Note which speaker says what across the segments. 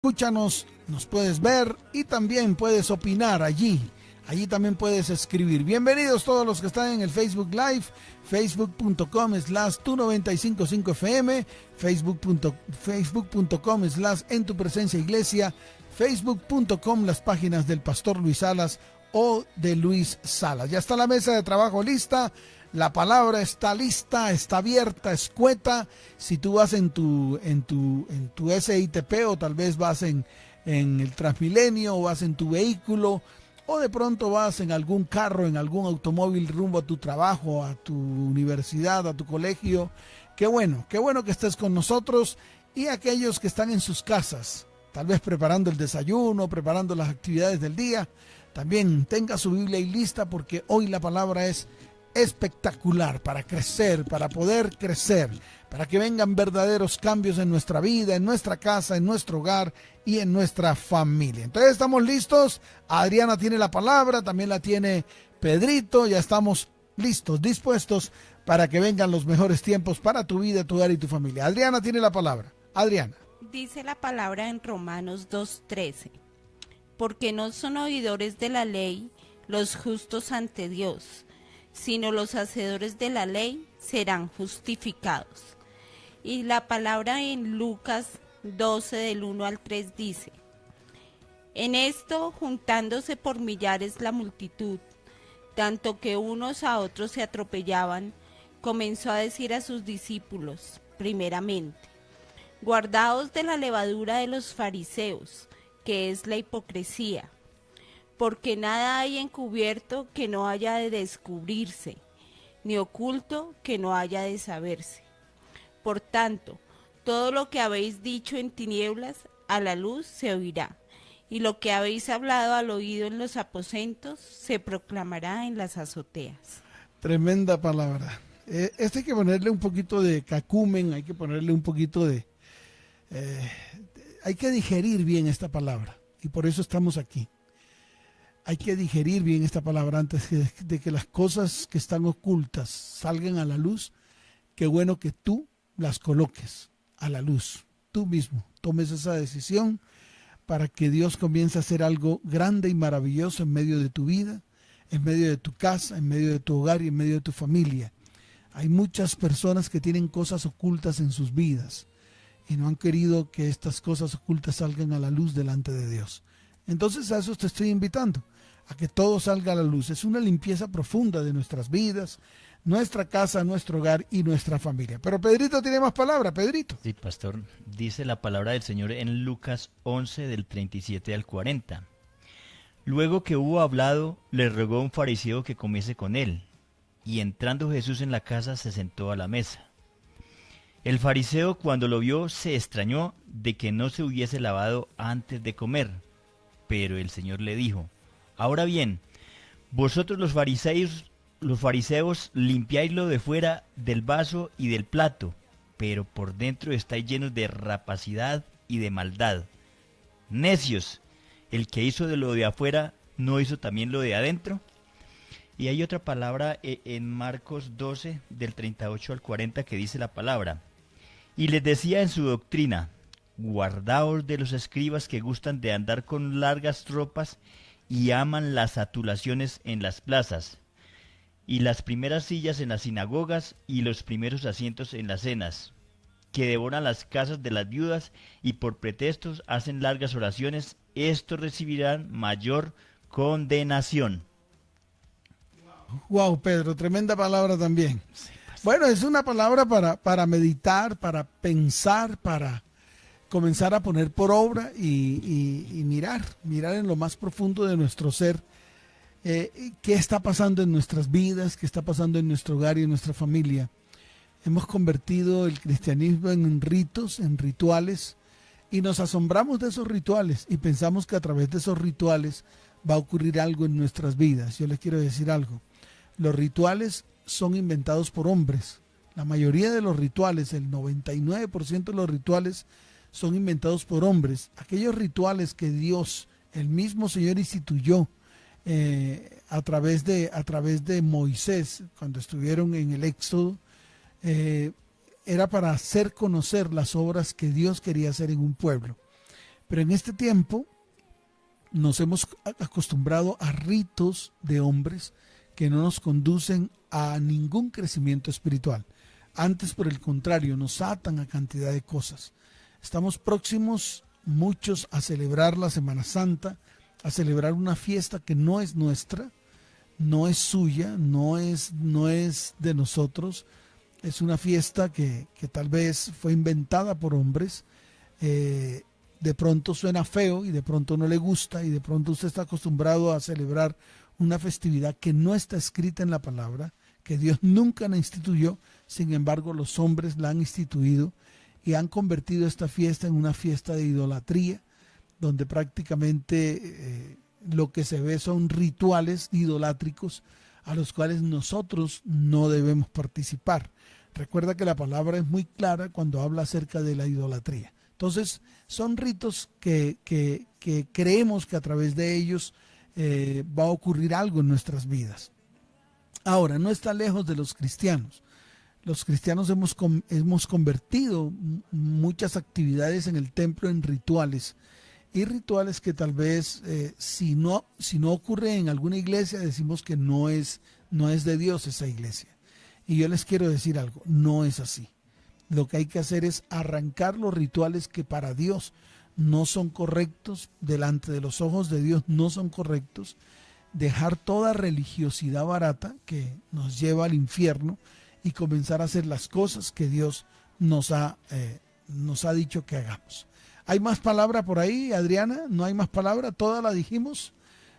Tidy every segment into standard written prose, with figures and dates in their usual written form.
Speaker 1: Escúchanos, nos puedes ver y también puedes opinar allí. Allí también puedes escribir. Bienvenidos todos los que están en el Facebook Live, facebook.com/tu955fm, facebook.com/en tu presencia iglesia, facebook.com las páginas del Pastor Luis Salas o de Luis Salas. Ya está la mesa de trabajo lista, la palabra está lista, está abierta, escueta. Si tú vas en tu SITP o tal vez vas en el Transmilenio o vas en tu vehículo, o de pronto vas en algún carro, en algún automóvil rumbo a tu trabajo, a tu universidad, a tu colegio. Qué bueno que estés con nosotros. Y aquellos que están en sus casas, tal vez preparando el desayuno, preparando las actividades del día, también tenga su Biblia ahí lista, porque hoy la palabra es espectacular para crecer, para poder crecer, para que vengan verdaderos cambios en nuestra vida, en nuestra casa, en nuestro hogar y en nuestra familia. Entonces estamos listos. Adriana tiene la palabra, también la tiene Pedrito. Ya estamos listos, dispuestos para que vengan los mejores tiempos para tu vida, tu hogar y tu familia. Adriana tiene la palabra. Adriana.
Speaker 2: Dice la palabra en Romanos 2:13, porque no son oidores de la ley los justos ante Dios, sino los hacedores de la ley serán justificados. Y la palabra en Lucas 12 del 1 al 3 dice, en esto juntándose por millares la multitud, tanto que unos a otros se atropellaban, comenzó a decir a sus discípulos, primeramente, guardaos de la levadura de los fariseos, que es la hipocresía, porque nada hay encubierto que no haya de descubrirse, ni oculto que no haya de saberse. Por tanto, todo lo que habéis dicho en tinieblas, a la luz se oirá, y lo que habéis hablado al oído en los aposentos, se proclamará en las azoteas.
Speaker 1: Tremenda palabra. Hay que ponerle un poquito de cacumen, hay que ponerle un poquito de... hay que digerir bien esta palabra, y por eso estamos aquí. Hay que digerir bien esta palabra antes de que las cosas que están ocultas salgan a la luz. Qué bueno que tú las coloques a la luz. Tú mismo tomes esa decisión para que Dios comience a hacer algo grande y maravilloso en medio de tu vida, en medio de tu casa, en medio de tu hogar y en medio de tu familia. Hay muchas personas que tienen cosas ocultas en sus vidas y no han querido que estas cosas ocultas salgan a la luz delante de Dios. Entonces a eso te estoy invitando, a que todo salga a la luz. Es una limpieza profunda de nuestras vidas, nuestra casa, nuestro hogar y nuestra familia. Pero Pedrito tiene más palabras. Pedrito.
Speaker 3: Sí, pastor, dice la palabra del Señor en Lucas 11 del 37 al 40. Luego que hubo hablado, le rogó a un fariseo que comiese con él, y entrando Jesús en la casa se sentó a la mesa. El fariseo, cuando lo vio, se extrañó de que no se hubiese lavado antes de comer. Pero el Señor le dijo, ahora bien, vosotros los fariseos limpiáis lo de fuera del vaso y del plato, pero por dentro estáis llenos de rapacidad y de maldad. Necios, el que hizo de lo de afuera, ¿no hizo también lo de adentro? Y hay otra palabra en Marcos 12, del 38 al 40, que dice la palabra, y les decía en su doctrina, guardaos de los escribas que gustan de andar con largas ropas y aman las adulaciones en las plazas, y las primeras sillas en las sinagogas y los primeros asientos en las cenas, que devoran las casas de las viudas y por pretextos hacen largas oraciones, estos recibirán mayor condenación.
Speaker 1: Wow, Pedro, tremenda palabra también. Sí, bueno, es una palabra para meditar, para pensar, para comenzar a poner por obra y mirar en lo más profundo de nuestro ser, qué está pasando en nuestras vidas, qué está pasando en nuestro hogar y en nuestra familia. Hemos convertido el cristianismo en ritos, en rituales, y nos asombramos de esos rituales y pensamos que a través de esos rituales va a ocurrir algo en nuestras vidas. Yo les quiero decir algo. Los rituales son inventados por hombres. La mayoría de los rituales, el 99% de los rituales son inventados por hombres. Aquellos rituales que Dios, el mismo Señor, instituyó a través de Moisés, cuando estuvieron en el Éxodo, era para hacer conocer las obras que Dios quería hacer en un pueblo. Pero en este tiempo nos hemos acostumbrado a ritos de hombres que no nos conducen a ningún crecimiento espiritual. Antes, por el contrario, nos atan a cantidad de cosas. Estamos próximos, muchos, a celebrar la Semana Santa, a celebrar una fiesta que no es nuestra, no es suya, no es de nosotros. Es una fiesta que tal vez fue inventada por hombres. De pronto suena feo y de pronto no le gusta y de pronto usted está acostumbrado a celebrar una festividad que no está escrita en la palabra, que Dios nunca la instituyó. Sin embargo, los hombres la han instituido y han convertido esta fiesta en una fiesta de idolatría, donde prácticamente lo que se ve son rituales idolátricos a los cuales nosotros no debemos participar. Recuerda que la palabra es muy clara cuando habla acerca de la idolatría. Entonces, son ritos que creemos que a través de ellos va a ocurrir algo en nuestras vidas. Ahora, no está lejos de los cristianos. Los cristianos hemos convertido muchas actividades en el templo en rituales. Y rituales que tal vez, si no ocurre en alguna iglesia, decimos que no es de Dios esa iglesia. Y yo les quiero decir algo, no es así. Lo que hay que hacer es arrancar los rituales que para Dios no son correctos, delante de los ojos de Dios no son correctos, dejar toda religiosidad barata que nos lleva al infierno y comenzar a hacer las cosas que Dios nos ha dicho que hagamos. ¿Hay más palabra por ahí, Adriana? ¿No hay más palabra? ¿Toda la dijimos?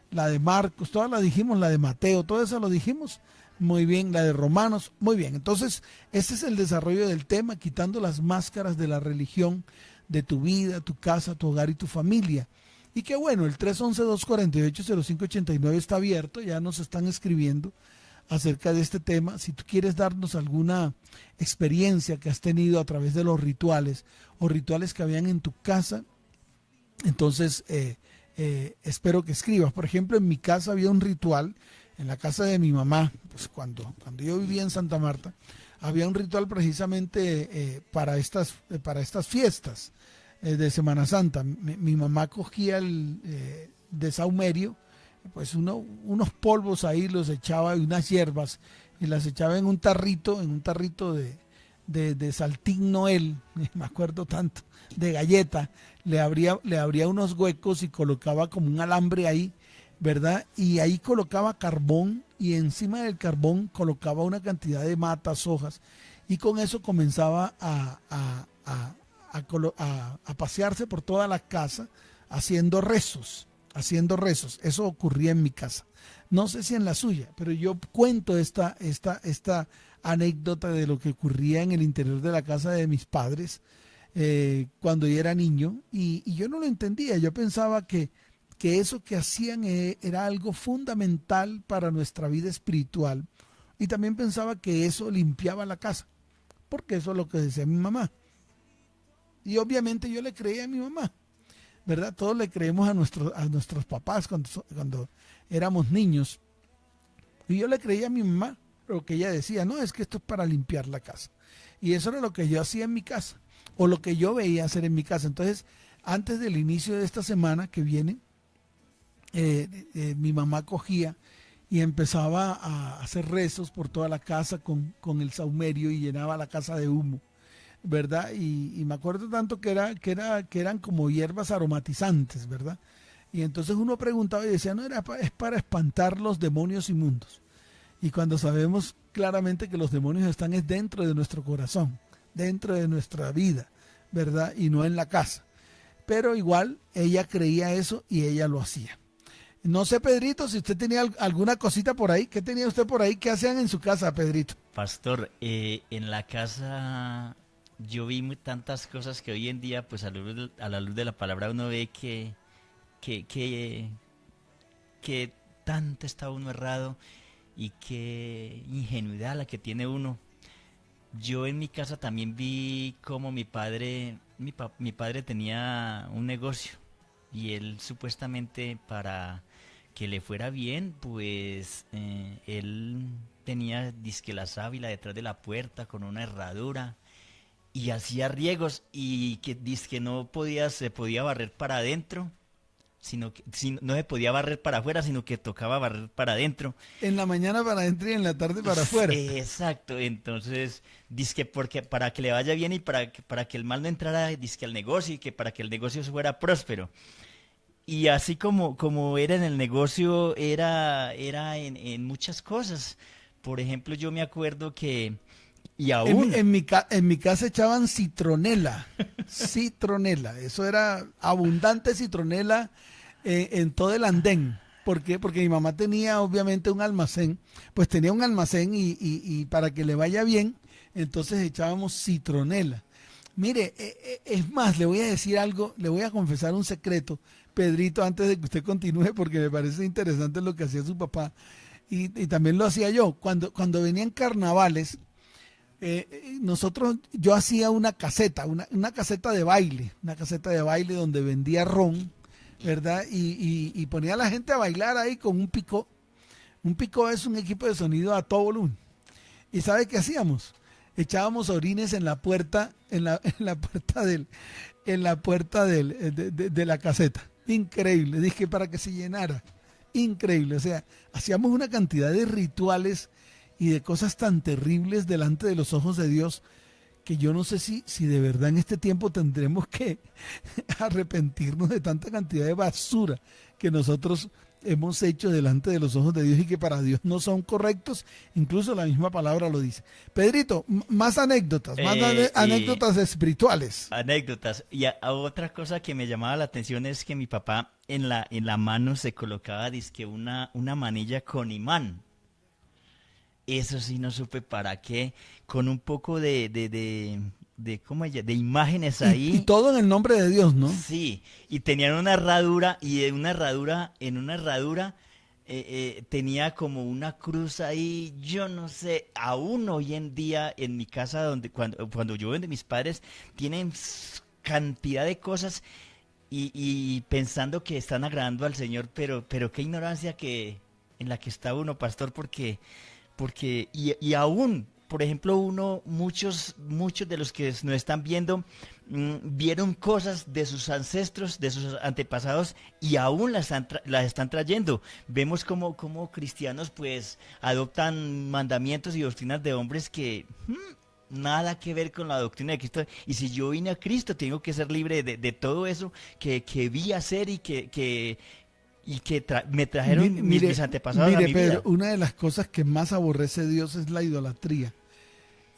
Speaker 1: La de Marcos, toda la dijimos, la de Mateo, toda esa lo dijimos. Muy bien, la de Romanos, muy bien. Entonces, este es el desarrollo del tema, quitando las máscaras de la religión de tu vida, tu casa, tu hogar y tu familia. Y qué bueno, el 311-248-0589 está abierto, ya nos están escribiendo acerca de este tema. Si tú quieres darnos alguna experiencia que has tenido a través de los rituales o rituales que habían en tu casa, entonces espero que escribas. Por ejemplo, en mi casa había un ritual, en la casa de mi mamá, pues cuando yo vivía en Santa Marta, había un ritual precisamente para estas fiestas de Semana Santa. Mi mamá cogía de saumerio, pues unos polvos ahí, los echaba, y unas hierbas, y las echaba en un tarrito de Saltín Noel, me acuerdo tanto, de galleta, le abría unos huecos y colocaba como un alambre ahí, ¿verdad? Y ahí colocaba carbón y encima del carbón colocaba una cantidad de matas, hojas, y con eso comenzaba a pasearse por toda la casa haciendo rezos. Eso ocurría en mi casa. No sé si en la suya, pero yo cuento esta anécdota de lo que ocurría en el interior de la casa de mis padres cuando yo era niño, y yo no lo entendía. Yo pensaba que eso que hacían era algo fundamental para nuestra vida espiritual, y también pensaba que eso limpiaba la casa, porque eso es lo que decía mi mamá. Y obviamente yo le creía a mi mamá, ¿verdad? Todos le creemos a nuestros papás cuando éramos niños. Y yo le creía a mi mamá lo que ella decía, no, es que esto es para limpiar la casa. Y eso era lo que yo hacía en mi casa, o lo que yo veía hacer en mi casa. Entonces, antes del inicio de esta semana que viene, mi mamá cogía y empezaba a hacer rezos por toda la casa con el saumerio y llenaba la casa de humo, ¿verdad? Y me acuerdo tanto que eran como hierbas aromatizantes, ¿verdad? Y entonces uno preguntaba y decía, no, es para espantar los demonios inmundos. Y cuando sabemos claramente que los demonios están es dentro de nuestro corazón, dentro de nuestra vida, ¿verdad? Y no en la casa. Pero igual ella creía eso y ella lo hacía. No sé, Pedrito, si usted tenía alguna cosita por ahí. ¿Qué tenía usted por ahí? ¿Qué hacían en su casa, Pedrito?
Speaker 3: Pastor, en la casa yo vi tantas cosas que hoy en día, pues a la luz de la palabra uno ve que tanto está uno errado y qué ingenuidad la que tiene uno. Yo en mi casa también vi cómo mi padre tenía un negocio y él supuestamente para que le fuera bien, pues él tenía dizque la sábila detrás de la puerta con una herradura y hacía riegos y que dice que no podía, se podía barrer para adentro, sino que no se podía barrer para afuera, sino que tocaba barrer para adentro.
Speaker 1: En la mañana para adentro y en la tarde para afuera.
Speaker 3: Exacto, entonces dice que porque para que le vaya bien y para que el mal no entrara, dice que al negocio y que para que el negocio fuera próspero. Y así como era en el negocio, era en muchas cosas. Por ejemplo, yo me acuerdo que, y aún...
Speaker 1: En mi casa echaban citronela, citronela, eso era abundante citronela en todo el andén. ¿Por qué? Porque mi mamá tenía obviamente un almacén, pues tenía un almacén y para que le vaya bien, entonces echábamos citronela. Mire, es más, le voy a decir algo, le voy a confesar un secreto, Pedrito, antes de que usted continúe, porque me parece interesante lo que hacía su papá y también lo hacía yo. Cuando venían carnavales, yo hacía una caseta, una caseta de baile, donde vendía ron, ¿verdad? Y ponía a la gente a bailar ahí con un picó. Un picó es un equipo de sonido a todo volumen. ¿Y sabe qué hacíamos? Echábamos orines en la puerta, en la puerta de la caseta. Increíble, dije para que se llenara. Increíble, o sea, hacíamos una cantidad de rituales y de cosas tan terribles delante de los ojos de Dios que yo no sé si de verdad en este tiempo tendremos que arrepentirnos de tanta cantidad de basura que nosotros hemos hecho delante de los ojos de Dios y que para Dios no son correctos, incluso la misma palabra lo dice. Pedrito, más anécdotas, anécdotas espirituales.
Speaker 3: Anécdotas. Y a otra cosa que me llamaba la atención es que mi papá en la mano se colocaba dizque una manilla con imán. Eso sí no supe para qué, con un poco ¿cómo ella? De imágenes ahí.
Speaker 1: Y todo en el nombre de Dios, ¿no?
Speaker 3: Sí, y tenían una herradura, y en una herradura tenía como una cruz ahí, yo no sé, aún hoy en día en mi casa, cuando yo ven de mis padres, tienen cantidad de cosas y pensando que están agradando al Señor, pero qué ignorancia en la que está uno, pastor, porque y aún, por ejemplo, muchos de los que nos están viendo vieron cosas de sus ancestros, de sus antepasados y aún las están trayendo. Vemos como cristianos pues adoptan mandamientos y doctrinas de hombres que nada que ver con la doctrina de Cristo. Y si yo vine a Cristo, tengo que ser libre de todo eso que vi hacer y que me trajeron mis antepasados a mi vida.
Speaker 1: Pedro, una de las cosas que más aborrece Dios es la idolatría.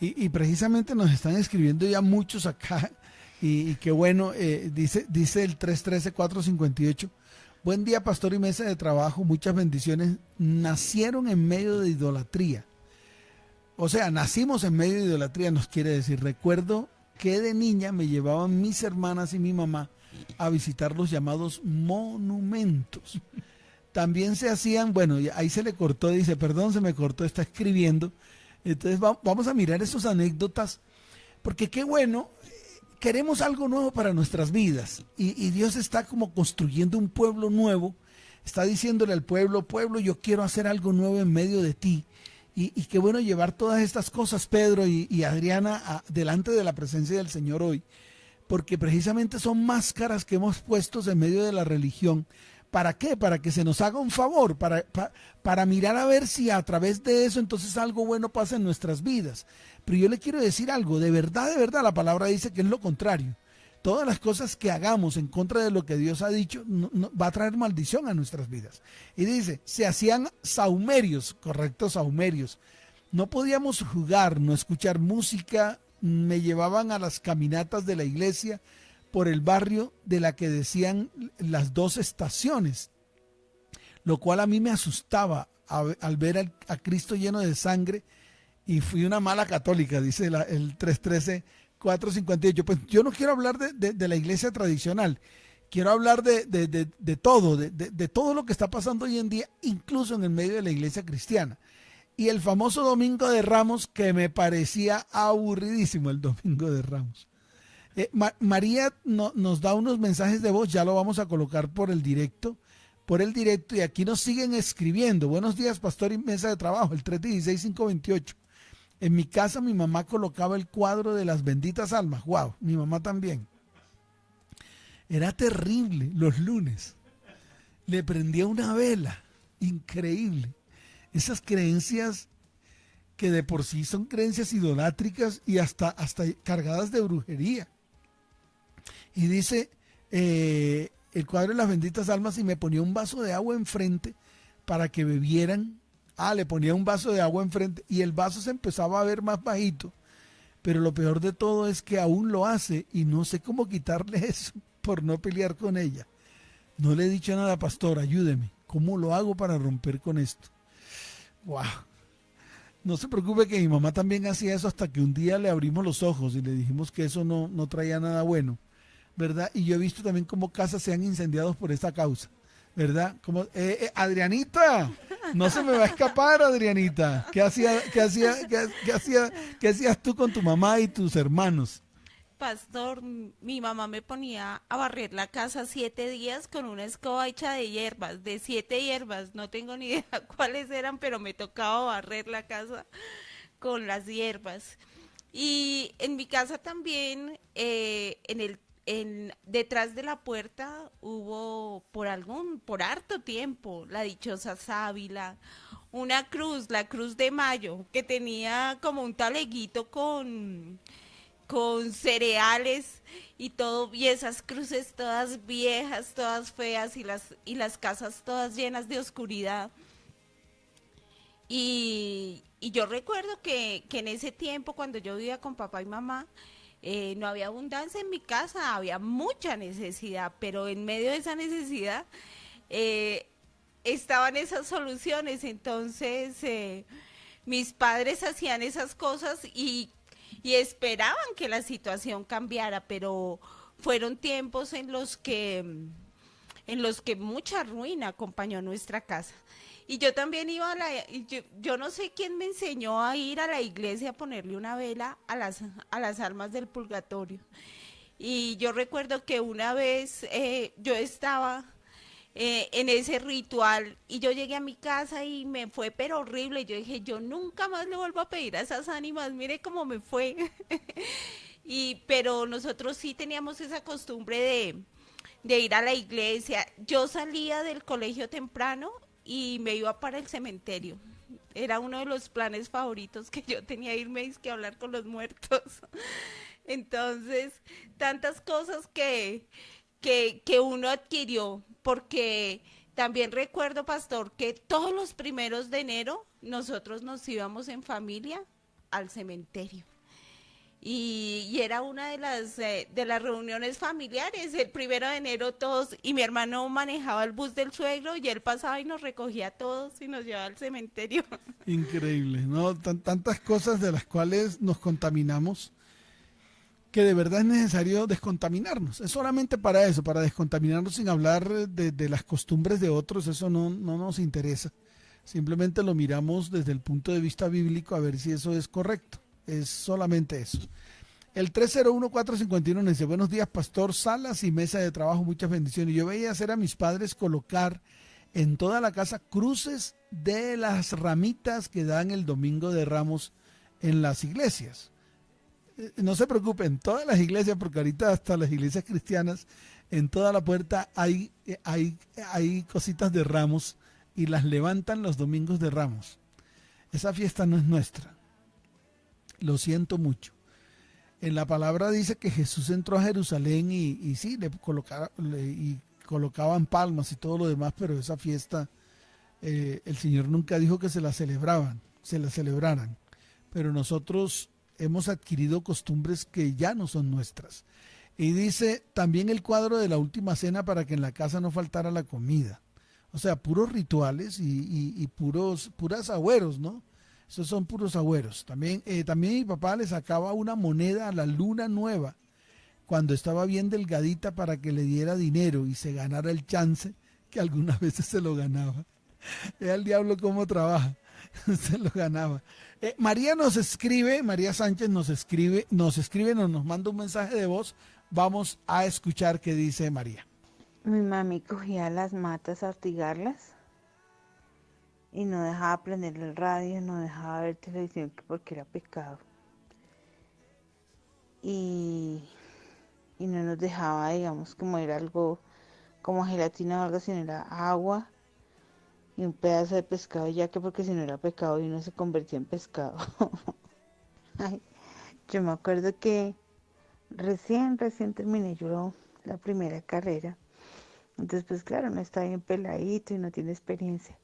Speaker 1: Y precisamente nos están escribiendo ya muchos acá. Y qué bueno, dice el 313-458. Buen día, pastor y mesa de trabajo. Muchas bendiciones. Nacieron en medio de idolatría. O sea, nacimos en medio de idolatría, nos quiere decir. Recuerdo que de niña me llevaban mis hermanas y mi mamá a visitar los llamados monumentos. También se hacían, bueno, ahí se le cortó, dice, perdón, se me cortó, está escribiendo. Entonces vamos a mirar esas anécdotas, porque qué bueno, queremos algo nuevo para nuestras vidas, y Dios está como construyendo un pueblo nuevo, está diciéndole al pueblo, yo quiero hacer algo nuevo en medio de ti, y qué bueno llevar todas estas cosas, Pedro y Adriana, delante de la presencia del Señor hoy, porque precisamente son máscaras que hemos puesto en medio de la religión. ¿Para qué? Para que se nos haga un favor, para mirar a ver si a través de eso entonces algo bueno pasa en nuestras vidas. Pero yo le quiero decir algo, de verdad, la palabra dice que es lo contrario. Todas las cosas que hagamos en contra de lo que Dios ha dicho va a traer maldición a nuestras vidas. Y dice, se hacían saumerios, correctos, saumerios. No podíamos jugar, no escuchar música. Me llevaban a las caminatas de la iglesia por el barrio de la que decían las 2 estaciones, lo cual a mí me asustaba al ver a Cristo lleno de sangre y fui una mala católica, dice el 313-458. Pues yo no quiero hablar de la iglesia tradicional, quiero hablar de todo lo que está pasando hoy en día, incluso en el medio de la iglesia cristiana. Y el famoso Domingo de Ramos, que me parecía aburridísimo el Domingo de Ramos. María nos da unos mensajes de voz, ya lo vamos a colocar por el directo, y aquí nos siguen escribiendo. Buenos días, pastor y mesa de trabajo, el 316-528. En mi casa mi mamá colocaba el cuadro de las benditas almas. Wow, mi mamá también. Era terrible los lunes. Le prendía una vela. Increíble. Esas creencias que de por sí son creencias idolátricas y hasta cargadas de brujería. Y dice el cuadro de las benditas almas, y me ponía un vaso de agua enfrente para que bebieran. Le ponía un vaso de agua enfrente y el vaso se empezaba a ver más bajito. Pero lo peor de todo es que aún lo hace y no sé cómo quitarle eso por no pelear con ella. No le he dicho nada, pastor, ayúdeme. ¿Cómo lo hago para romper con esto? ¡Wow! No se preocupe, que mi mamá también hacía eso, hasta que un día le abrimos los ojos y le dijimos que eso no traía nada bueno, ¿verdad? Y yo he visto también cómo casas se han incendiado por esta causa, ¿verdad? Como, Adrianita, no se me va a escapar, Adrianita. ¿Qué hacías tú con tu mamá y tus hermanos?
Speaker 2: Pastor, mi mamá me ponía a barrer la casa 7 días con una escoba hecha de hierbas, de 7 hierbas. No tengo ni idea cuáles eran, pero me tocaba barrer la casa con las hierbas. Y en mi casa también, detrás de la puerta hubo por harto tiempo la dichosa sábila, una cruz, la Cruz de Mayo, que tenía como un taleguito con cereales y todo, y esas cruces todas viejas, todas feas, y las casas todas llenas de oscuridad. Y yo recuerdo que en ese tiempo, cuando yo vivía con papá y mamá, no había abundancia en mi casa, había mucha necesidad, pero en medio de esa necesidad estaban esas soluciones. Entonces mis padres hacían esas cosas y esperaban que la situación cambiara, pero fueron tiempos en los que mucha ruina acompañó a nuestra casa. Y yo también iba yo no sé quién me enseñó a ir a la iglesia a ponerle una vela a las almas del purgatorio. Y yo recuerdo que una vez yo estaba en ese ritual y yo llegué a mi casa y me fue pero horrible. Yo dije, yo nunca más le vuelvo a pedir a esas ánimas, mire cómo me fue. Pero nosotros sí teníamos esa costumbre de ir a la iglesia. Yo salía del colegio temprano y me iba para el cementerio. Era uno de los planes favoritos que yo tenía, irme a hablar con los muertos. Entonces, tantas cosas que uno adquirió, porque también recuerdo, pastor, que todos los primeros de enero nosotros nos íbamos en familia al cementerio. Y era una de las reuniones familiares, el 1 de enero todos, y mi hermano manejaba el bus del suegro y él pasaba y nos recogía a todos y nos llevaba al cementerio.
Speaker 1: Increíble, ¿no? Tantas cosas de las cuales nos contaminamos, que de verdad es necesario descontaminarnos. Es solamente para eso, para descontaminarnos, sin hablar de las costumbres de otros. Eso no nos interesa. Simplemente lo miramos desde el punto de vista bíblico a ver si eso es correcto. Es solamente eso. El 301-451 dice: buenos días, pastor Salas y mesa de trabajo, muchas bendiciones. Yo veía hacer a mis padres colocar en toda la casa cruces de las ramitas que dan el Domingo de Ramos en las iglesias. No se preocupen, todas las iglesias, porque ahorita hasta las iglesias cristianas, en toda la puerta hay cositas de ramos y las levantan los domingos de Ramos. Esa fiesta no es nuestra. Lo siento mucho. En la palabra dice que Jesús entró a Jerusalén y sí, colocaban palmas y todo lo demás, pero esa fiesta el Señor nunca dijo que se la celebraran. Pero nosotros hemos adquirido costumbres que ya no son nuestras. Y dice también el cuadro de la última cena para que en la casa no faltara la comida. O sea, puros rituales y puras agüeros, ¿no? Esos son puros agüeros. También mi papá le sacaba una moneda a la luna nueva cuando estaba bien delgadita para que le diera dinero y se ganara el chance, que algunas veces se lo ganaba. Vea el diablo cómo trabaja. Se lo ganaba. María Sánchez nos escribe, nos manda un mensaje de voz. Vamos a escuchar qué dice María.
Speaker 4: Mi mami cogía las matas a ortigarlas y no dejaba prender el radio, no dejaba ver televisión porque era pecado. Y no nos dejaba, digamos, como era algo como gelatina o algo, sino era agua y un pedazo de pescado, ya que porque si no era pecado y uno se convertía en pescado. Ay, yo me acuerdo que recién terminé yo la primera carrera. Entonces, pues claro, no está bien peladito y no tiene experiencia.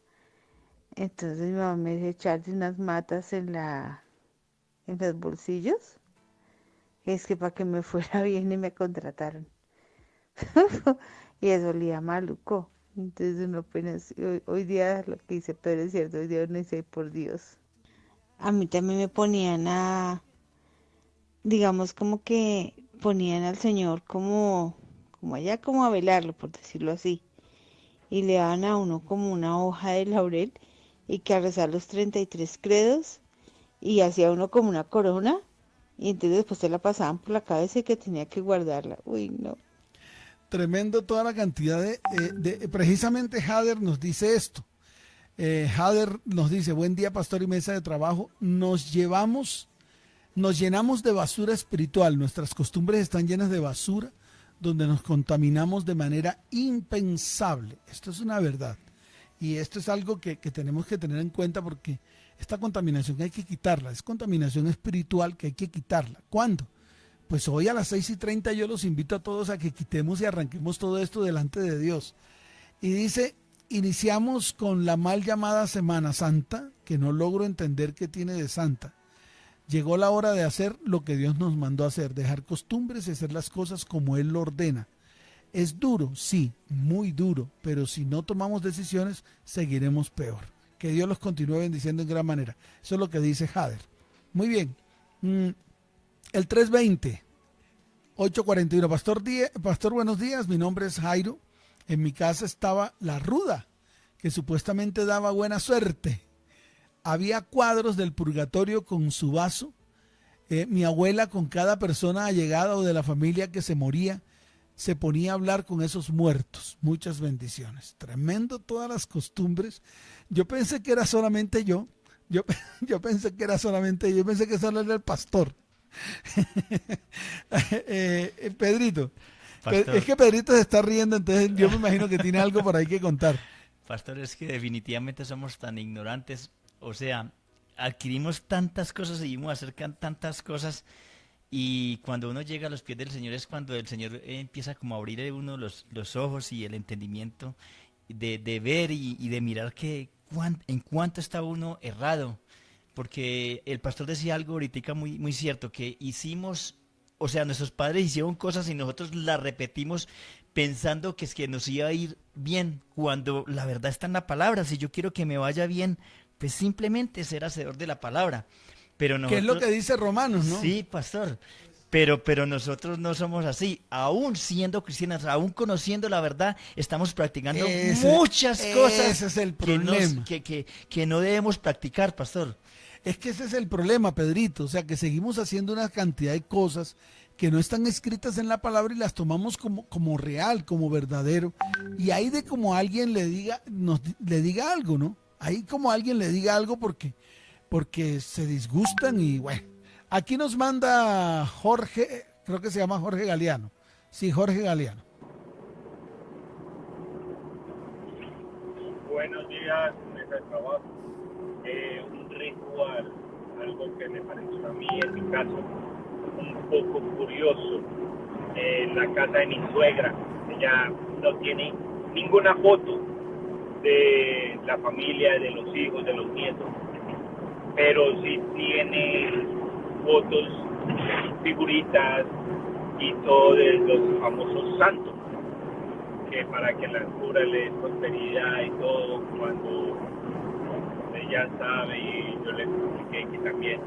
Speaker 4: Entonces mi mamá me dice echarse unas matas en los bolsillos. Es que para que me fuera bien y me contrataron. Y eso olía maluco. Entonces uno apenas, hoy día lo que dice Pedro es cierto, hoy día uno dice, por Dios. A mí también me ponían digamos como que ponían al Señor como allá, como a velarlo, por decirlo así. Y le daban a uno como una hoja de laurel y que a rezar los 33 credos y hacía uno como una corona y entonces después se la pasaban por la cabeza y que tenía que guardarla. Uy, no.
Speaker 1: Tremendo toda la cantidad precisamente Hader nos dice esto. Hader nos dice, buen día pastor y mesa de trabajo, nos llenamos de basura espiritual, nuestras costumbres están llenas de basura, donde nos contaminamos de manera impensable. Esto es una verdad. Y esto es algo que tenemos que tener en cuenta porque esta contaminación hay que quitarla. Es contaminación espiritual que hay que quitarla. ¿Cuándo? Pues hoy a las 6:30 yo los invito a todos a que quitemos y arranquemos todo esto delante de Dios. Y dice, iniciamos con la mal llamada Semana Santa, que no logro entender qué tiene de santa. Llegó la hora de hacer lo que Dios nos mandó a hacer, dejar costumbres y hacer las cosas como Él lo ordena. Es duro, sí, muy duro, pero si no tomamos decisiones, seguiremos peor. Que Dios los continúe bendiciendo en gran manera. Eso es lo que dice Hader. Muy bien. El 320-841. Pastor, buenos días. Mi nombre es Jairo. En mi casa estaba la ruda, que supuestamente daba buena suerte. Había cuadros del purgatorio con su vaso. Mi abuela, con cada persona allegada o de la familia que se moría, se ponía a hablar con esos muertos. Muchas bendiciones. Tremendo todas las costumbres. Yo pensé que era solamente yo. Yo pensé que era solamente yo. Yo pensé que solo era el pastor. Pedrito.
Speaker 3: Pastor.
Speaker 1: Es que Pedrito se está riendo, entonces yo me imagino que tiene algo por ahí que contar.
Speaker 3: Pastor, es que definitivamente somos tan ignorantes. O sea, adquirimos tantas cosas, seguimos acercando tantas cosas. Y cuando uno llega a los pies del Señor es cuando el Señor empieza como a abrir a uno los ojos y el entendimiento de ver y de mirar en cuánto está uno errado. Porque el pastor decía algo ahorita muy, muy cierto, que hicimos, o sea, nuestros padres hicieron cosas y nosotros las repetimos pensando que es que nos iba a ir bien, cuando la verdad está en la palabra. Si yo quiero que me vaya bien, pues simplemente ser hacedor de la palabra. Pero nosotros,
Speaker 1: ¿qué es lo que dice Romanos, no?
Speaker 3: Sí, pastor. Pero nosotros no somos así. Aún siendo cristianos, aún conociendo la verdad, estamos practicando muchas cosas.
Speaker 1: Ese es el problema.
Speaker 3: Que no debemos practicar, pastor.
Speaker 1: Es que ese es el problema, Pedrito. O sea, que seguimos haciendo una cantidad de cosas que no están escritas en la palabra y las tomamos como real, como verdadero. Y ahí de como alguien le diga algo, ¿no? Ahí como alguien le diga algo porque se disgustan y bueno. Aquí nos manda Jorge, creo que se llama Jorge Galeano. Sí, Jorge Galeano.
Speaker 5: Buenos días, mesa de trabajo. Un ritual, algo que me pareció a mí, en mi caso, un poco curioso. En la casa de mi suegra, ella no tiene ninguna foto de la familia, de los hijos, de los nietos, pero sí tiene fotos, figuritas y todo de los famosos santos, que para que la cura le dé prosperidad y todo. Cuando ella sabe y yo le expliqué que también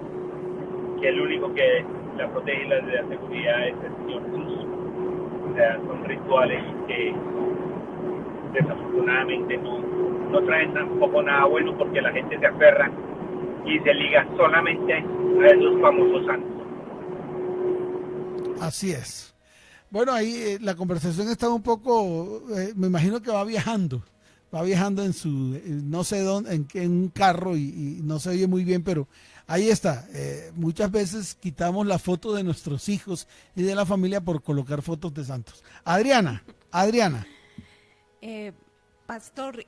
Speaker 5: que el único que la protege y la da seguridad es el Señor Jesús. O sea, son rituales que desafortunadamente no traen tampoco nada bueno, porque la gente se aferra y se liga solamente a esos famosos santos.
Speaker 1: Así es. Bueno, ahí la conversación está un poco, me imagino que va viajando va viajando en su, no sé dónde, en un carro y no se oye muy bien, pero ahí está. Muchas veces quitamos la foto de nuestros hijos y de la familia por colocar fotos de santos. Adriana.
Speaker 2: Pastor,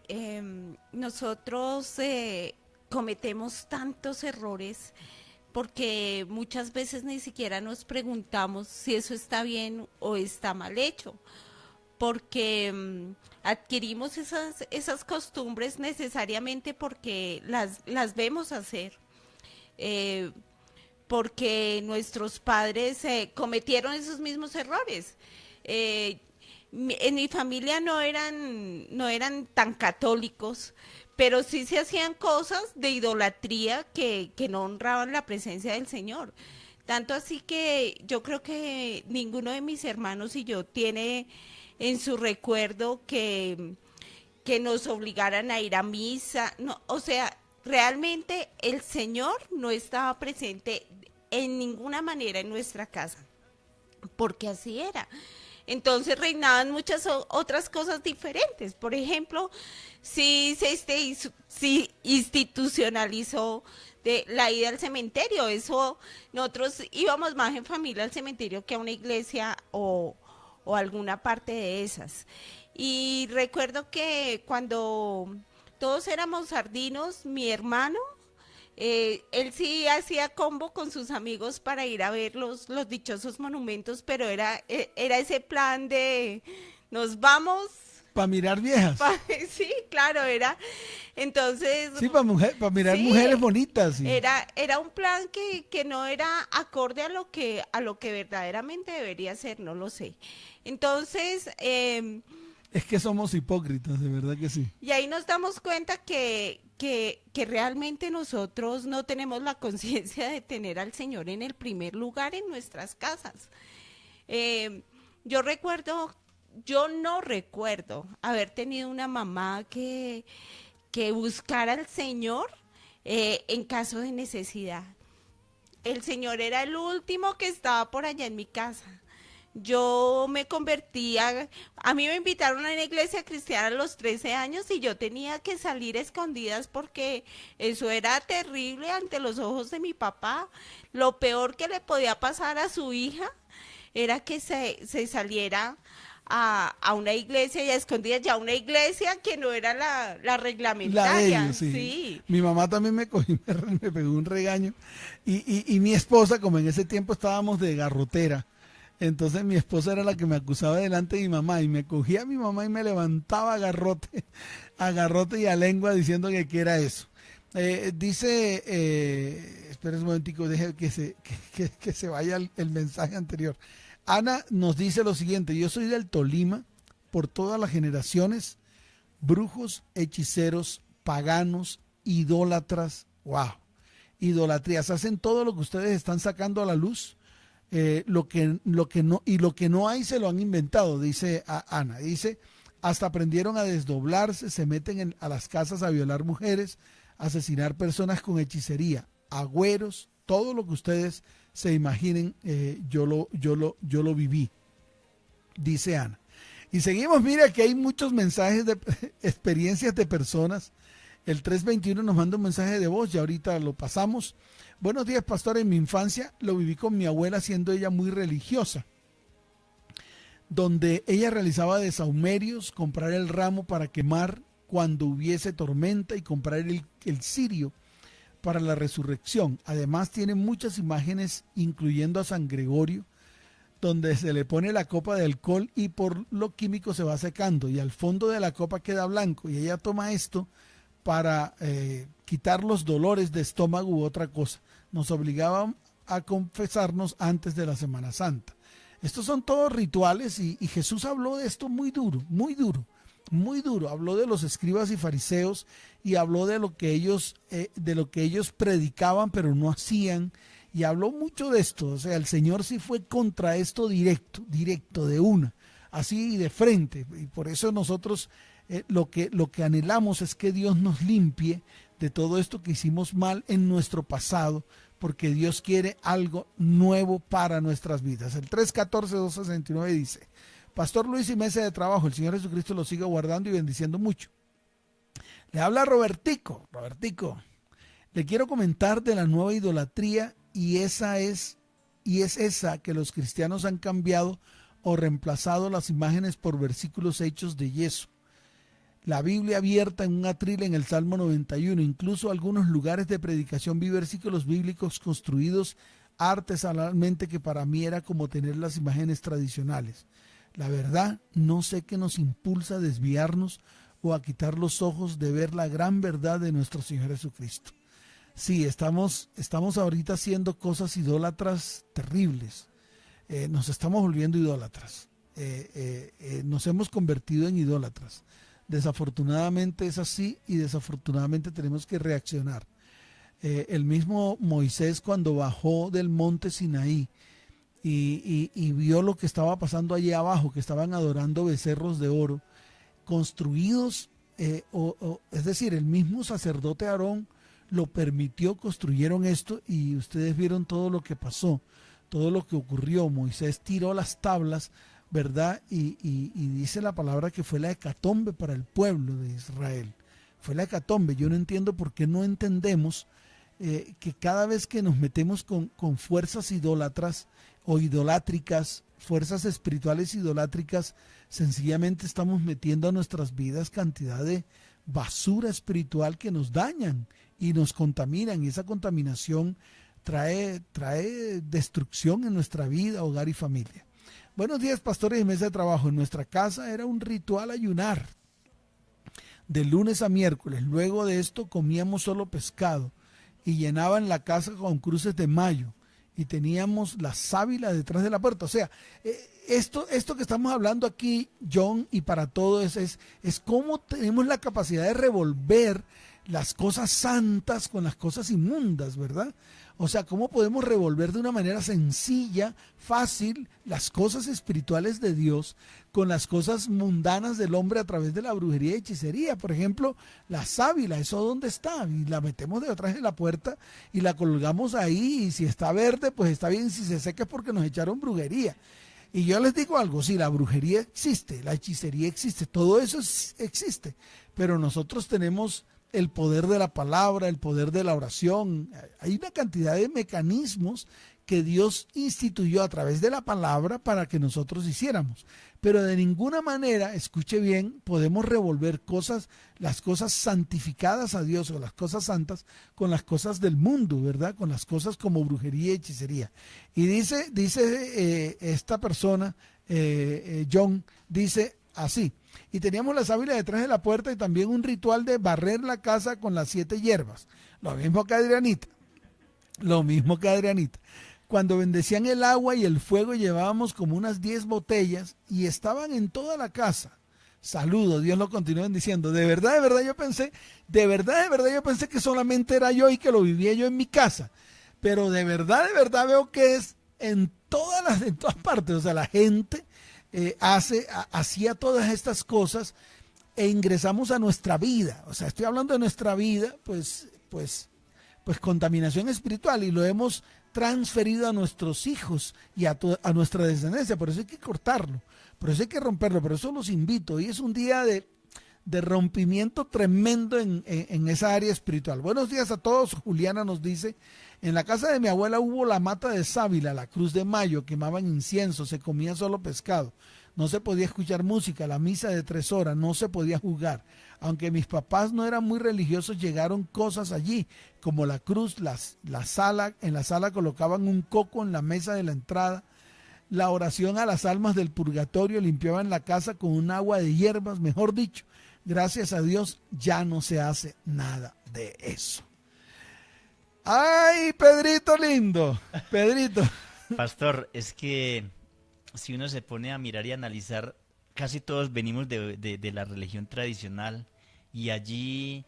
Speaker 2: nosotros cometemos tantos errores porque muchas veces ni siquiera nos preguntamos si eso está bien o está mal hecho, porque adquirimos esas costumbres necesariamente porque las vemos hacer, porque nuestros padres cometieron esos mismos errores. En mi familia no eran tan católicos, pero sí se hacían cosas de idolatría que no honraban la presencia del Señor. Tanto así que yo creo que ninguno de mis hermanos y yo tiene en su recuerdo que nos obligaran a ir a misa. No, o sea, realmente el Señor no estaba presente en ninguna manera en nuestra casa, porque así era. Entonces reinaban muchas otras cosas diferentes. Por ejemplo, si se institucionalizó de la ida al cementerio. Eso, nosotros íbamos más en familia al cementerio que a una iglesia o alguna parte de esas. Y recuerdo que cuando todos éramos sardinos, mi hermano, él sí hacía combo con sus amigos para ir a ver los dichosos monumentos, pero era ese plan de nos vamos
Speaker 1: para mirar viejas.
Speaker 2: Sí, claro, era. Entonces.
Speaker 1: Sí, para mirar sí, mujeres bonitas. Sí.
Speaker 2: Era un plan que no era acorde a lo que verdaderamente debería ser, no lo sé. Entonces.
Speaker 1: Es que somos hipócritas, de verdad que sí.
Speaker 2: Y ahí nos damos cuenta que realmente nosotros no tenemos la conciencia de tener al Señor en el primer lugar en nuestras casas. Yo no recuerdo haber tenido una mamá que buscara al Señor en caso de necesidad. El Señor era el último que estaba por allá en mi casa. Yo me convertí, a mí me invitaron a una iglesia cristiana a los 13 años y yo tenía que salir escondidas porque eso era terrible ante los ojos de mi papá. Lo peor que le podía pasar a su hija era que se saliera a una iglesia y a escondidas, ya una iglesia que no era la reglamentaria.
Speaker 1: La de ellos, sí.
Speaker 2: Sí.
Speaker 1: Mi mamá también me pegó un regaño y mi esposa, como en ese tiempo estábamos de garrotera, entonces mi esposa era la que me acusaba delante de mi mamá y me cogía a mi mamá y me levantaba a garrote y a lengua diciendo que qué era eso. Dice, espera un momentico, deje que se vaya el mensaje anterior. Ana nos dice lo siguiente: yo soy del Tolima, por todas las generaciones, brujos, hechiceros, paganos, idólatras, wow, idolatrías, hacen todo lo que ustedes están sacando a la luz. Lo que no hay se lo han inventado, dice Ana. Dice, hasta aprendieron a desdoblarse, se meten a las casas a violar mujeres, asesinar personas con hechicería, agüeros, todo lo que ustedes se imaginen, yo lo viví, dice Ana. Y seguimos, mira que hay muchos mensajes de experiencias de personas. El 321 nos manda un mensaje de voz, ya ahorita lo pasamos. Buenos días, pastor. En mi infancia lo viví con mi abuela, siendo ella muy religiosa, donde ella realizaba desahumerios, comprar el ramo para quemar cuando hubiese tormenta y comprar el cirio para la resurrección. Además tiene muchas imágenes, incluyendo a San Gregorio, donde se le pone la copa de alcohol y por lo químico se va secando y al fondo de la copa queda blanco, y ella toma esto para quitar los dolores de estómago u otra cosa. Nos obligaban a confesarnos antes de la Semana Santa. Estos son todos rituales y Jesús habló de esto muy duro, muy duro, muy duro. Habló de los escribas y fariseos y habló de lo que ellos predicaban pero no hacían, y habló mucho de esto. O sea, el Señor sí fue contra esto directo de una, así de frente, y por eso nosotros lo que anhelamos es que Dios nos limpie de todo esto que hicimos mal en nuestro pasado, porque Dios quiere algo nuevo para nuestras vidas. El 314-269 dice: Pastor Luis y mesa de trabajo, el Señor Jesucristo los siga guardando y bendiciendo mucho. Le habla Robertico. Robertico, le quiero comentar de la nueva idolatría y es esa que los cristianos han cambiado o reemplazado las imágenes por versículos hechos de yeso. La Biblia abierta en un atril en el Salmo 91, incluso algunos lugares de predicación vi versículos bíblicos construidos artesanalmente que para mí era como tener las imágenes tradicionales. La verdad, no sé qué nos impulsa a desviarnos o a quitar los ojos de ver la gran verdad de nuestro Señor Jesucristo. Sí, estamos ahorita haciendo cosas idólatras terribles. Nos estamos volviendo idólatras. Nos hemos convertido en idólatras. Desafortunadamente es así y desafortunadamente tenemos que reaccionar. El mismo Moisés, cuando bajó del monte Sinaí y vio lo que estaba pasando allí abajo, que estaban adorando becerros de oro construidos, es decir, el mismo sacerdote Aarón lo permitió, construyeron esto y ustedes vieron todo lo que pasó, todo lo que ocurrió. Moisés tiró las tablas, ¿verdad? Y dice la palabra que fue la hecatombe para el pueblo de Israel. Fue la hecatombe. Yo no entiendo por qué no entendemos que cada vez que nos metemos con fuerzas idólatras o idolátricas, fuerzas espirituales idolátricas, sencillamente estamos metiendo a nuestras vidas cantidad de basura espiritual que nos dañan y nos contaminan, y esa contaminación trae destrucción en nuestra vida, hogar y familia. Buenos días, pastores y mesa de trabajo. En nuestra casa era un ritual ayunar de lunes a miércoles. Luego de esto comíamos solo pescado y llenaban la casa con cruces de mayo y teníamos la sábila detrás de la puerta. O sea, esto que estamos hablando aquí, John, y para todos es cómo tenemos la capacidad de revolver las cosas santas con las cosas inmundas, ¿verdad? O sea, cómo podemos revolver de una manera sencilla, fácil, las cosas espirituales de Dios con las cosas mundanas del hombre a través de la brujería y hechicería. Por ejemplo, la sábila, ¿eso dónde está? Y la metemos detrás de la puerta y la colgamos ahí, y si está verde, pues está bien, si se seca es porque nos echaron brujería. Y yo les digo algo, sí, la brujería existe, la hechicería existe, todo eso existe, pero nosotros tenemos el poder de la palabra, el poder de la oración. Hay una cantidad de mecanismos que Dios instituyó a través de la palabra para que nosotros hiciéramos. Pero de ninguna manera, escuche bien, podemos revolver las cosas santificadas a Dios o las cosas santas con las cosas del mundo, ¿verdad? Con las cosas como brujería y hechicería. Y dice esta persona, John, dice así: y teníamos la sábila detrás de la puerta y también un ritual de barrer la casa con las 7 hierbas. Lo mismo que Adrianita. Cuando bendecían el agua y el fuego llevábamos como unas 10 botellas y estaban en toda la casa. Saludos, Dios lo continúa bendiciendo. De verdad yo pensé que solamente era yo y que lo vivía yo en mi casa. Pero de verdad veo que es en todas partes. O sea, la gente hacía todas estas cosas e ingresamos a nuestra vida. O sea, estoy hablando de nuestra vida, pues contaminación espiritual, y lo hemos transferido a nuestros hijos y a nuestra descendencia. Por eso hay que cortarlo, por eso hay que romperlo. Por eso los invito. Hoy es un día de rompimiento tremendo en esa área espiritual. Buenos días a todos. Juliana nos dice: en la casa de mi abuela hubo la mata de sábila, la cruz de mayo, quemaban incienso, se comía solo pescado, no se podía escuchar música, la misa de 3 horas, no se podía jugar. Aunque mis papás no eran muy religiosos, llegaron cosas allí, como la cruz, en la sala colocaban un coco en la mesa de la entrada, la oración a las almas del purgatorio, limpiaban la casa con un agua de hierbas, mejor dicho. Gracias a Dios ya no se hace nada de eso. ¡Ay, Pedrito lindo! Pedrito.
Speaker 3: Pastor, es que si uno se pone a mirar y analizar, casi todos venimos de la religión tradicional, y allí,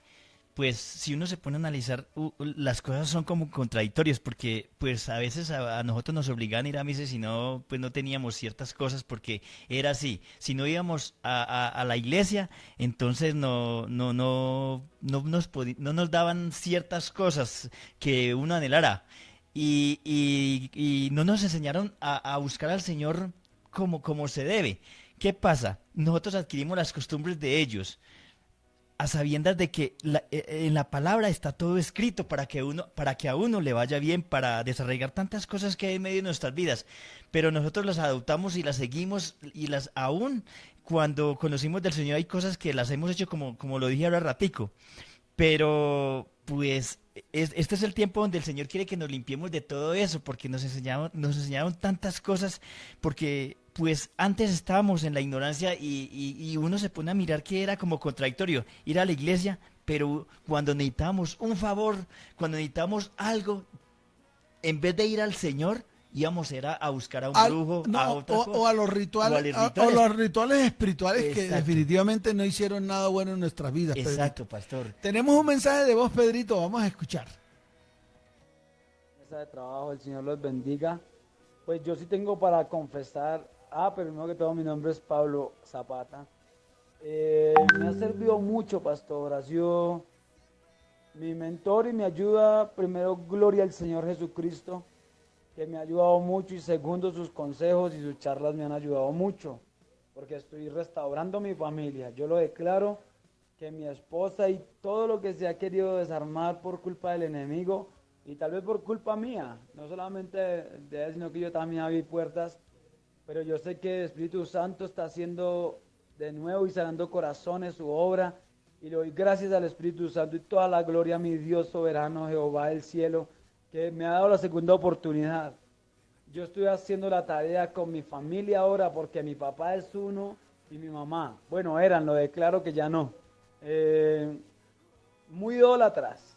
Speaker 3: pues, si uno se pone a analizar, las cosas son como contradictorias, porque pues a veces a nosotros nos obligaban a ir a misa, si no, pues no teníamos ciertas cosas, porque era así. Si no íbamos a la iglesia, entonces no nos daban ciertas cosas que uno anhelara. Y no nos enseñaron a buscar al Señor como se debe. ¿Qué pasa? Nosotros adquirimos las costumbres de ellos. a sabiendas de que en la palabra está todo escrito para que a uno le vaya bien, para desarraigar tantas cosas que hay en medio de nuestras vidas, pero nosotros las adoptamos y las seguimos y las aún cuando conocimos del Señor hay cosas que las hemos hecho como lo dije ahora ratico, pero pues este es el tiempo donde el Señor quiere que nos limpiemos de todo eso, porque nos enseñaron tantas cosas, porque pues antes estábamos en la ignorancia y uno se pone a mirar que era como contradictorio ir a la iglesia, pero cuando necesitábamos un favor, cuando necesitábamos algo, en vez de ir al Señor, íbamos era a buscar a un brujo, a otra cosa,
Speaker 1: o a los rituales, o los rituales espirituales que definitivamente no hicieron nada bueno en nuestras vidas.
Speaker 3: Exacto, pastor.
Speaker 1: Tenemos un mensaje de voz, Pedrito, vamos a escuchar.
Speaker 6: Mesa de trabajo, el Señor los bendiga. Pues yo sí tengo para confesar, pero primero que todo mi nombre es Pablo Zapata. Me ha servido mucho, pastor, ha sido mi mentor y me ayuda, primero, gloria al Señor Jesucristo, que me ha ayudado mucho, y segundo, sus consejos y sus charlas me han ayudado mucho, porque estoy restaurando mi familia. Yo lo declaro que mi esposa y todo lo que se ha querido desarmar por culpa del enemigo, y tal vez por culpa mía, no solamente de él, sino que yo también abrí puertas, pero yo sé que el Espíritu Santo está haciendo de nuevo y sanando corazones su obra, y le doy gracias al Espíritu Santo y toda la gloria a mi Dios soberano, Jehová del cielo, que me ha dado la segunda oportunidad. Yo estoy haciendo la tarea con mi familia ahora, porque mi papá es uno y mi mamá, bueno, eran, lo declaro que ya no, muy idólatras,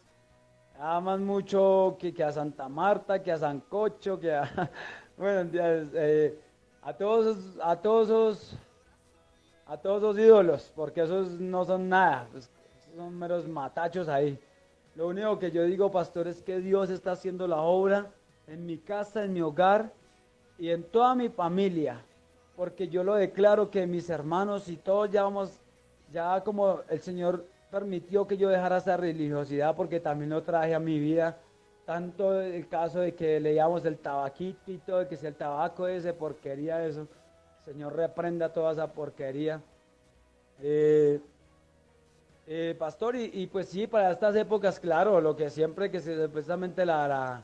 Speaker 6: aman mucho que a Santa Marta, que a Sancocho, que a, bueno, a todos esos ídolos, porque esos no son nada, pues, son meros matachos ahí. Lo único que yo digo, pastor, es que Dios está haciendo la obra en mi casa, en mi hogar y en toda mi familia, porque yo lo declaro que mis hermanos y todos ya como el Señor permitió que yo dejara esa religiosidad, porque también lo traje a mi vida, tanto el caso de que leíamos el tabaquito y todo, de que si el tabaco ese porquería, eso, el Señor reprenda toda esa porquería. Pastor, y pues sí, para estas épocas, claro, lo que siempre precisamente la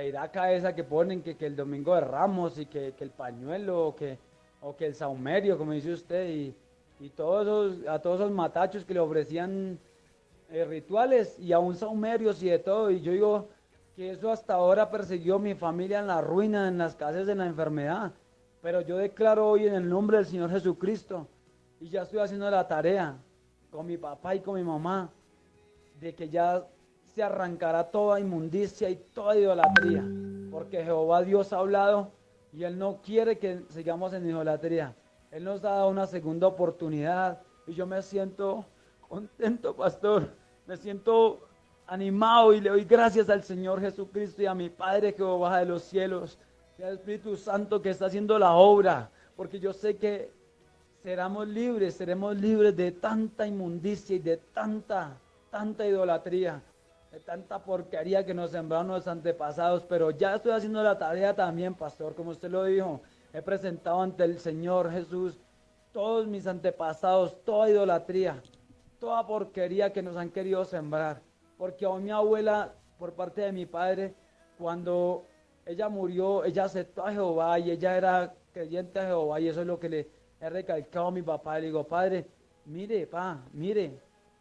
Speaker 6: iraca esa que ponen, que el domingo de Ramos y que el pañuelo o que el saumerio, como dice usted, y a todos esos matachos que le ofrecían rituales y aún saumerios y de todo, y yo digo que eso hasta ahora persiguió a mi familia en la ruina, en las casas, en la enfermedad, pero yo declaro hoy en el nombre del Señor Jesucristo, y ya estoy haciendo la tarea con mi papá y con mi mamá, de que ya se arrancará toda inmundicia y toda idolatría, porque Jehová Dios ha hablado y Él no quiere que sigamos en idolatría. Él nos ha dado una segunda oportunidad y yo me siento contento, pastor, me siento animado y le doy gracias al Señor Jesucristo y a mi Padre que baja de los cielos y al Espíritu Santo que está haciendo la obra, porque yo sé que seremos libres de tanta inmundicia y de tanta idolatría, de tanta porquería que nos sembraron los antepasados, pero ya estoy haciendo la tarea también, pastor, como usted lo dijo, he presentado ante el Señor Jesús todos mis antepasados, toda idolatría, toda porquería que nos han querido sembrar, porque aún mi abuela, por parte de mi padre, cuando ella murió, ella aceptó a Jehová y ella era creyente a Jehová, y eso es lo que le he recalcado a mi papá. Le digo, padre, mire,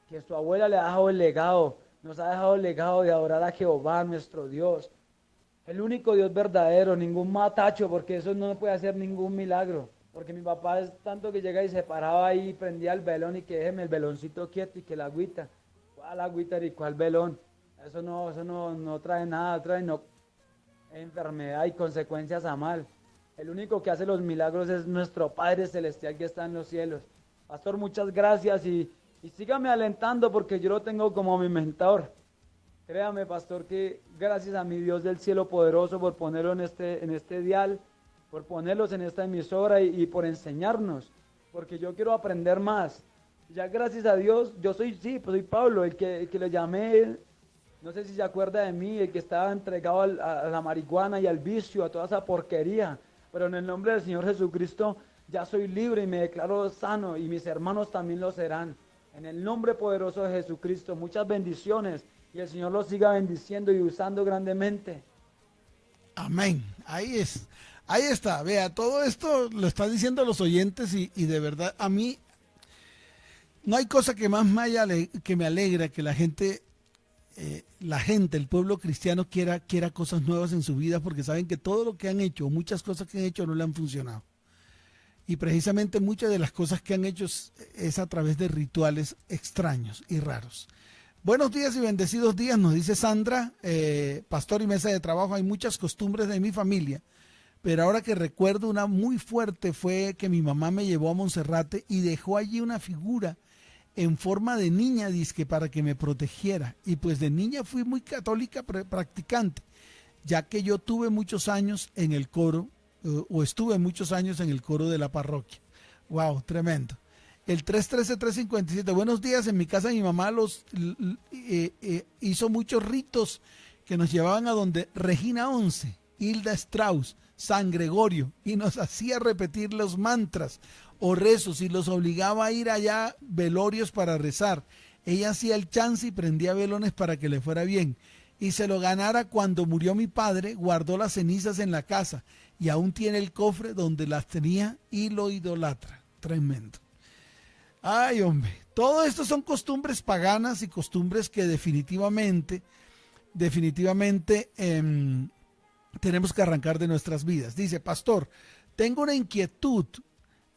Speaker 6: que su abuela le ha dejado el legado, nos ha dejado el legado de adorar a Jehová, nuestro Dios, el único Dios verdadero, ningún matacho, porque eso no puede hacer ningún milagro, porque mi papá es tanto que llega y se paraba ahí y prendía el velón y que déjeme el veloncito quieto y que la agüita, ¿cuál agüita y cuál velón? Eso no trae nada, trae enfermedad y consecuencias a mal. El único que hace los milagros es nuestro Padre Celestial que está en los cielos. Pastor, muchas gracias y sígame alentando porque yo lo tengo como mi mentor. Créame, pastor, que gracias a mi Dios del cielo poderoso por ponerlo en este dial, por ponerlos en esta emisora y por enseñarnos, porque yo quiero aprender más. Ya gracias a Dios, yo soy Pablo, el que le llamé, no sé si se acuerda de mí, el que estaba entregado a la marihuana y al vicio, a toda esa porquería, pero en el nombre del Señor Jesucristo ya soy libre y me declaro sano y mis hermanos también lo serán. En el nombre poderoso de Jesucristo, muchas bendiciones y el Señor los siga bendiciendo y usando grandemente.
Speaker 1: Amén. Ahí está. Vea, todo esto lo están diciendo los oyentes y de verdad a mí no hay cosa que más que me alegra que la gente, el pueblo cristiano quiera cosas nuevas en su vida, porque saben que todo lo que han hecho, muchas cosas que han hecho no le han funcionado. Y precisamente muchas de las cosas que han hecho es a través de rituales extraños y raros. Buenos días y bendecidos días, nos dice Sandra, pastor y mesa de trabajo. Hay muchas costumbres de mi familia, pero ahora que recuerdo una muy fuerte fue que mi mamá me llevó a Monserrate y dejó allí una figura en forma de niña, dizque para que me protegiera. Y pues de niña fui muy católica practicante, ya que yo tuve muchos años en el coro, o estuve muchos años en el coro de la parroquia. Wow, tremendo. El 313-357, buenos días. En mi casa mi mamá hizo muchos ritos que nos llevaban a donde Regina 11, Hilda Strauss, San Gregorio, y nos hacía repetir los mantras o rezos y los obligaba a ir allá velorios para rezar. Ella hacía el chance y prendía velones para que le fuera bien. Y se lo ganara cuando murió mi padre, guardó las cenizas en la casa y aún tiene el cofre donde las tenía y lo idolatra. Tremendo. Ay, hombre, todo esto son costumbres paganas y costumbres que definitivamente tenemos que arrancar de nuestras vidas. Dice, pastor, tengo una inquietud.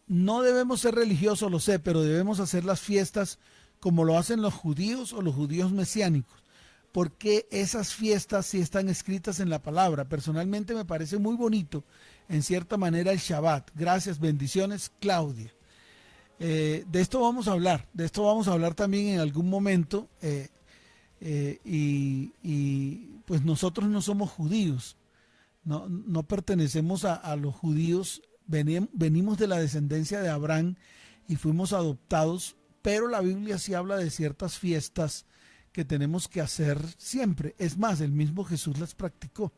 Speaker 1: No debemos ser religiosos, lo sé, pero debemos hacer las fiestas como lo hacen los judíos o los judíos mesiánicos. Porque esas fiestas sí están escritas en la palabra. Personalmente me parece muy bonito, en cierta manera, el Shabbat. Gracias, bendiciones, Claudia. De esto vamos a hablar también en algún momento. Pues nosotros no somos judíos, no pertenecemos a los judíos. Venimos de la descendencia de Abraham y fuimos adoptados, pero la Biblia sí habla de ciertas fiestas que tenemos que hacer siempre. Es más, el mismo Jesús las practicó.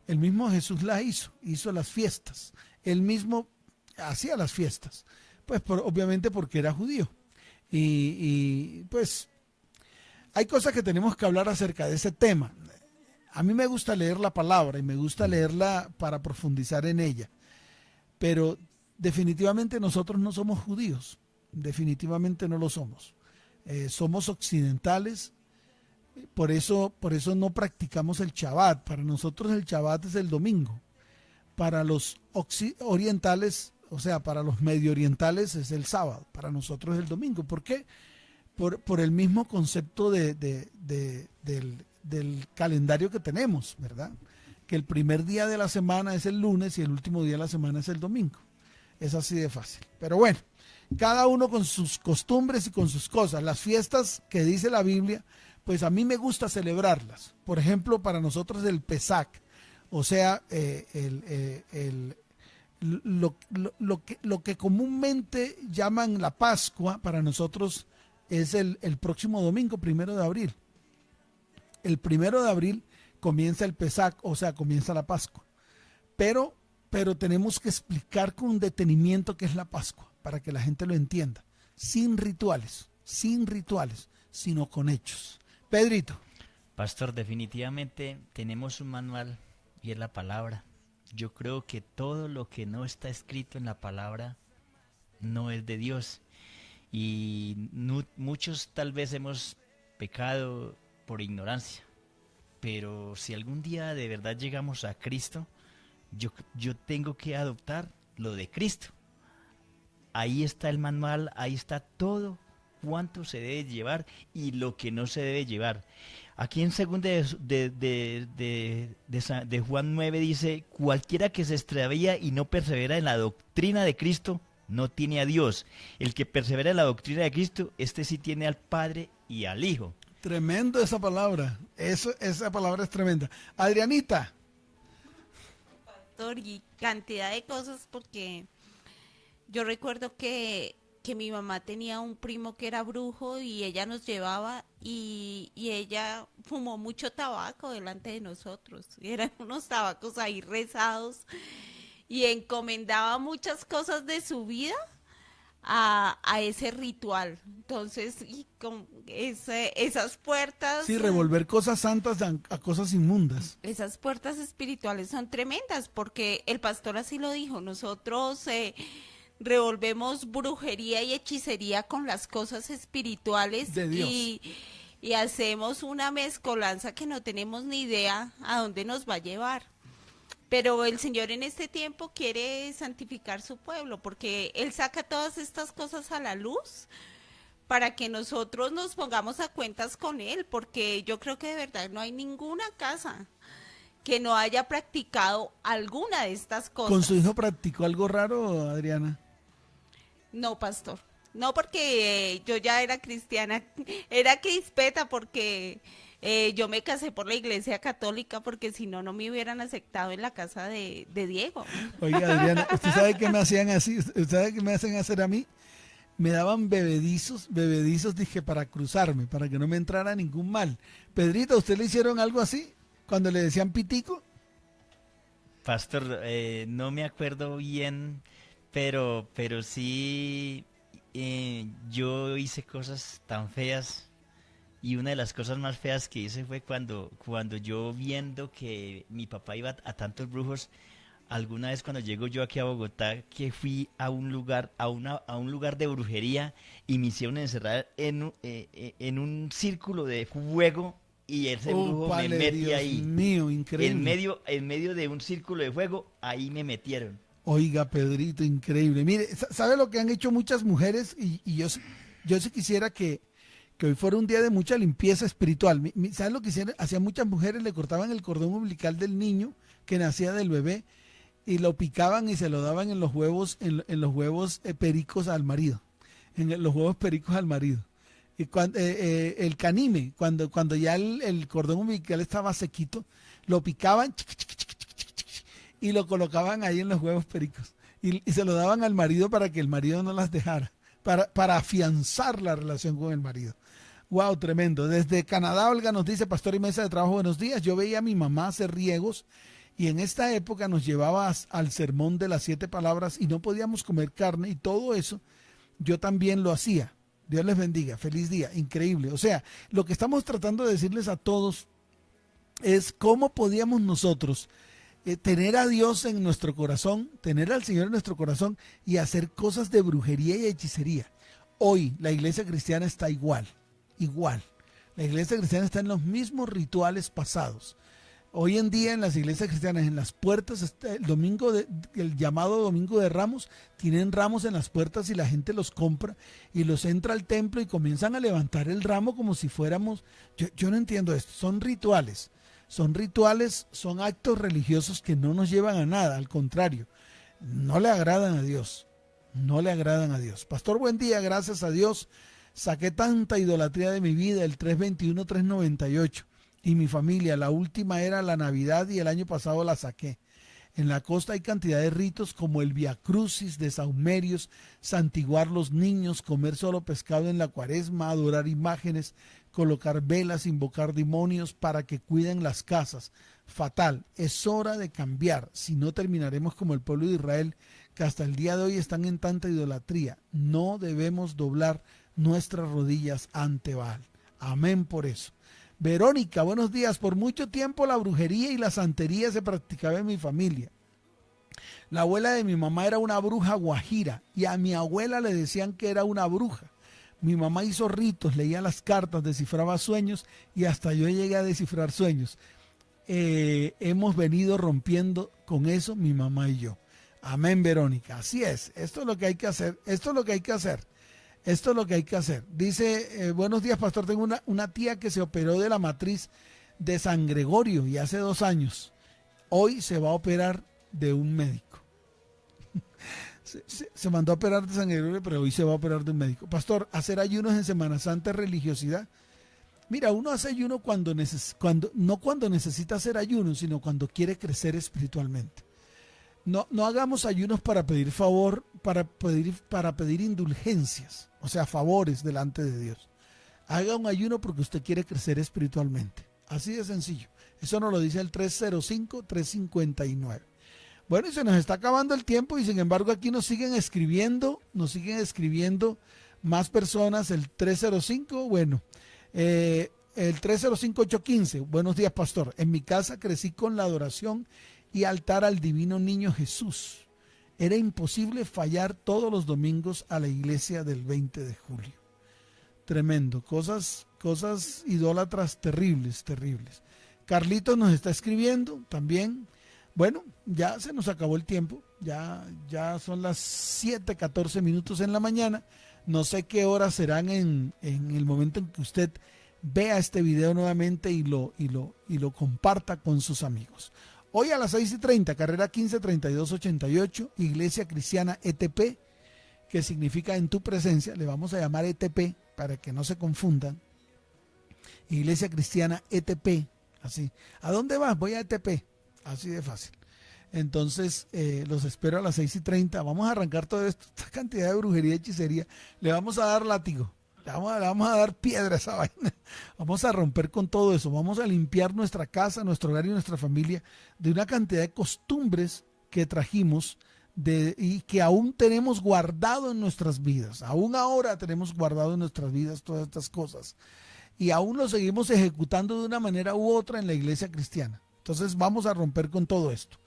Speaker 1: El mismo Jesús las hizo las fiestas. Él mismo hacía las fiestas, pues obviamente porque era judío. Y pues hay cosas que tenemos que hablar acerca de ese tema. A mí me gusta leer la palabra y me gusta leerla para profundizar en ella. Pero definitivamente nosotros no somos judíos, definitivamente no lo somos. Somos occidentales, por eso no practicamos el Shabbat. Para nosotros el Shabbat es el domingo. Para los orientales, o sea, para los medio orientales es el sábado. Para nosotros es el domingo. ¿Por qué? Por el mismo concepto del calendario que tenemos, ¿verdad? Que el primer día de la semana es el lunes y el último día de la semana es el domingo. Es así de fácil. Pero bueno, cada uno con sus costumbres y con sus cosas. Las fiestas que dice la Biblia, pues a mí me gusta celebrarlas. Por ejemplo, para nosotros el Pesach, o sea, lo que comúnmente llaman la Pascua, para nosotros es el próximo domingo, 1 de abril. El 1 de abril comienza el Pesach, o sea, comienza la Pascua. Pero tenemos que explicar con detenimiento qué es la Pascua, para que la gente lo entienda. Sin rituales, sino con hechos. Pedrito.
Speaker 3: Pastor, definitivamente tenemos un manual y es la palabra. Yo creo que todo lo que no está escrito en la palabra no es de Dios. Y muchos tal vez hemos pecado por ignorancia. Pero si algún día de verdad llegamos a Cristo, yo tengo que adoptar lo de Cristo. Ahí está el manual, ahí está todo cuánto se debe llevar y lo que no se debe llevar. Aquí en 2 de Juan 9 dice, cualquiera que se extravía y no persevera en la doctrina de Cristo, no tiene a Dios. El que persevera en la doctrina de Cristo, este sí tiene al Padre y al Hijo.
Speaker 1: Tremendo esa palabra. Esa palabra es tremenda. Adrianita.
Speaker 2: Pastor, y cantidad de cosas, porque yo recuerdo que mi mamá tenía un primo que era brujo y ella nos llevaba y ella fumó mucho tabaco delante de nosotros. Eran unos tabacos ahí rezados y encomendaba muchas cosas de su vida a ese ritual. Entonces, y con esas puertas,
Speaker 1: Sí, revolver cosas santas a cosas inmundas.
Speaker 2: esas puertas espirituales son tremendas, porque el pastor así lo dijo, nosotros revolvemos brujería y hechicería con las cosas espirituales
Speaker 1: De Dios.
Speaker 2: y hacemos una mezcolanza que no tenemos ni idea a dónde nos va a llevar. Pero el Señor en este tiempo quiere santificar su pueblo, porque Él saca todas estas cosas a la luz para que nosotros nos pongamos a cuentas con Él, porque yo creo que de verdad no hay ninguna casa que no haya practicado alguna de estas cosas.
Speaker 1: ¿Con su hijo practicó algo raro, Adriana?
Speaker 2: No, pastor. No, porque yo ya era cristiana, era crispeta porque yo me casé por la iglesia católica, porque si no, no me hubieran aceptado en la casa de Diego.
Speaker 1: Oiga, Adriana, ¿usted sabe qué me hacían así? ¿Usted sabe qué me hacen hacer a mí? Me daban bebedizos, dije, para cruzarme, para que no me entrara ningún mal. Pedrito, ¿a usted le hicieron algo así? Cuando le decían pitico.
Speaker 3: Pastor, no me acuerdo bien, pero sí, yo hice cosas tan feas. Y una de las cosas más feas que hice fue cuando yo, viendo que mi papá iba a tantos brujos, alguna vez cuando llego yo aquí a Bogotá, que fui a un lugar, a un lugar de brujería, y me hicieron encerrar en un círculo de fuego, y ese brujo me
Speaker 1: Vale,
Speaker 3: metí
Speaker 1: Dios
Speaker 3: ahí.
Speaker 1: mío, increíble.
Speaker 3: En medio de un círculo de fuego, ahí me metieron.
Speaker 1: Oiga, Pedrito, increíble. Mire, ¿sabe lo que han hecho muchas mujeres? Y yo sí quisiera que hoy fuera un día de mucha limpieza espiritual. ¿Saben lo que hacían muchas mujeres? Le cortaban el cordón umbilical del niño que nacía del bebé y lo picaban y se lo daban en los huevos, en los huevos pericos al marido. Los huevos pericos al marido. Y el canime, cuando ya el cordón umbilical estaba sequito, lo picaban y lo colocaban ahí en los huevos pericos. Y se lo daban al marido para que el marido no las dejara, para afianzar la relación con el marido. Wow, tremendo. Desde Canadá, Olga nos dice: pastor y mesa de trabajo, buenos días. Yo veía a mi mamá hacer riegos y en esta época nos llevaba al sermón de las 7 palabras y no podíamos comer carne, y todo eso yo también lo hacía. Dios les bendiga, feliz día, increíble. O sea, lo que estamos tratando de decirles a todos es cómo podíamos nosotros tener a Dios en nuestro corazón, tener al Señor en nuestro corazón y hacer cosas de brujería y hechicería. Hoy la iglesia cristiana está igual. La iglesia cristiana está en los mismos rituales pasados. Hoy en día en las iglesias cristianas, en las puertas, está el llamado Domingo de Ramos, tienen ramos en las puertas y la gente los compra y los entra al templo y comienzan a levantar el ramo como si fuéramos... Yo no entiendo esto, son rituales, son actos religiosos que no nos llevan a nada, al contrario, no le agradan a Dios. Pastor, buen día, gracias a Dios. Saqué tanta idolatría de mi vida, el 321, 398, y mi familia. La última era la Navidad y el año pasado la saqué. En la costa hay cantidad de ritos como el Via Crucis, de sahumerios, santiguar los niños, comer solo pescado en la cuaresma, adorar imágenes, colocar velas, invocar demonios para que cuiden las casas. Fatal, es hora de cambiar, si no terminaremos como el pueblo de Israel, que hasta el día de hoy están en tanta idolatría. No debemos doblar nuestras rodillas ante Baal. Amén por eso. Verónica, buenos días. Por mucho tiempo la brujería y la santería se practicaba en mi familia. La abuela de mi mamá era una bruja guajira y a mi abuela le decían que era una bruja. Mi mamá hizo ritos, leía las cartas, descifraba sueños y hasta yo llegué a descifrar sueños. Hemos venido rompiendo con eso mi mamá y yo. Amén, Verónica. Así es. Esto es lo que hay que hacer. Dice, buenos días, pastor. Tengo una tía que se operó de la matriz de San Gregorio y hace 2 años. Hoy se va a operar de un médico. Se mandó a operar de San Gregorio, pero hoy se va a operar de un médico. Pastor, ¿hacer ayunos en Semana Santa es religiosidad? Mira, uno hace ayuno no cuando necesita hacer ayuno, sino cuando quiere crecer espiritualmente. No hagamos ayunos para pedir favor, para pedir indulgencias, o sea, favores delante de Dios. Haga un ayuno porque usted quiere crecer espiritualmente. Así de sencillo. Eso nos lo dice el 305-359. Bueno, y se nos está acabando el tiempo y sin embargo aquí nos siguen escribiendo más personas, el 305, bueno, el 305-815, buenos días pastor, en mi casa crecí con la adoración y altar al divino niño Jesús. Era imposible fallar todos los domingos a la iglesia del 20 de julio. Tremendo, cosas idólatras terribles. Carlitos nos está escribiendo también. Bueno, ya se nos acabó el tiempo, ya son las 7:14 minutos en la mañana. No sé qué horas serán en el momento en que usted vea este video nuevamente y lo comparta con sus amigos. Hoy a las 6:30, carrera 153288, Iglesia Cristiana ETP, que significa en tu presencia, le vamos a llamar ETP para que no se confundan. Iglesia Cristiana ETP, así. ¿A dónde vas? Voy a ETP, así de fácil. Entonces, los espero a las 6:30. Vamos a arrancar todo esto, esta cantidad de brujería y hechicería. Le vamos a dar látigo. Le vamos a dar piedra a esa vaina. Vamos a romper con todo eso. Vamos a limpiar nuestra casa, nuestro hogar y nuestra familia de una cantidad de costumbres que trajimos y que aún tenemos guardado en nuestras vidas. Aún ahora tenemos guardado en nuestras vidas todas estas cosas. Y aún lo seguimos ejecutando de una manera u otra en la iglesia cristiana. Entonces vamos a romper con todo esto.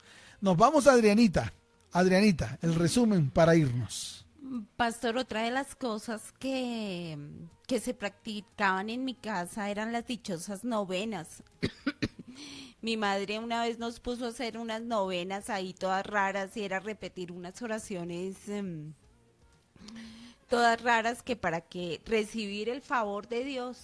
Speaker 1: Nos vamos a Adrianita. Adrianita, el resumen para irnos.
Speaker 2: Pastor, otra de las cosas que se practicaban en mi casa eran las dichosas novenas. Mi madre una vez nos puso a hacer unas novenas ahí todas raras y era repetir unas oraciones todas raras que para que recibir el favor de Dios.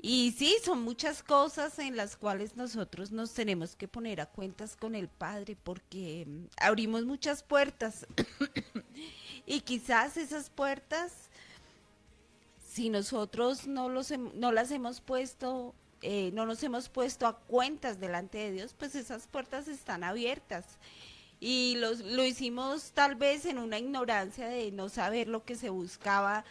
Speaker 2: Y sí, son muchas cosas en las cuales nosotros nos tenemos que poner a cuentas con el Padre porque abrimos muchas puertas y quizás esas puertas, si nosotros no las hemos puesto, no nos hemos puesto a cuentas delante de Dios, pues esas puertas están abiertas. Y lo hicimos tal vez en una ignorancia de no saber lo que se buscaba,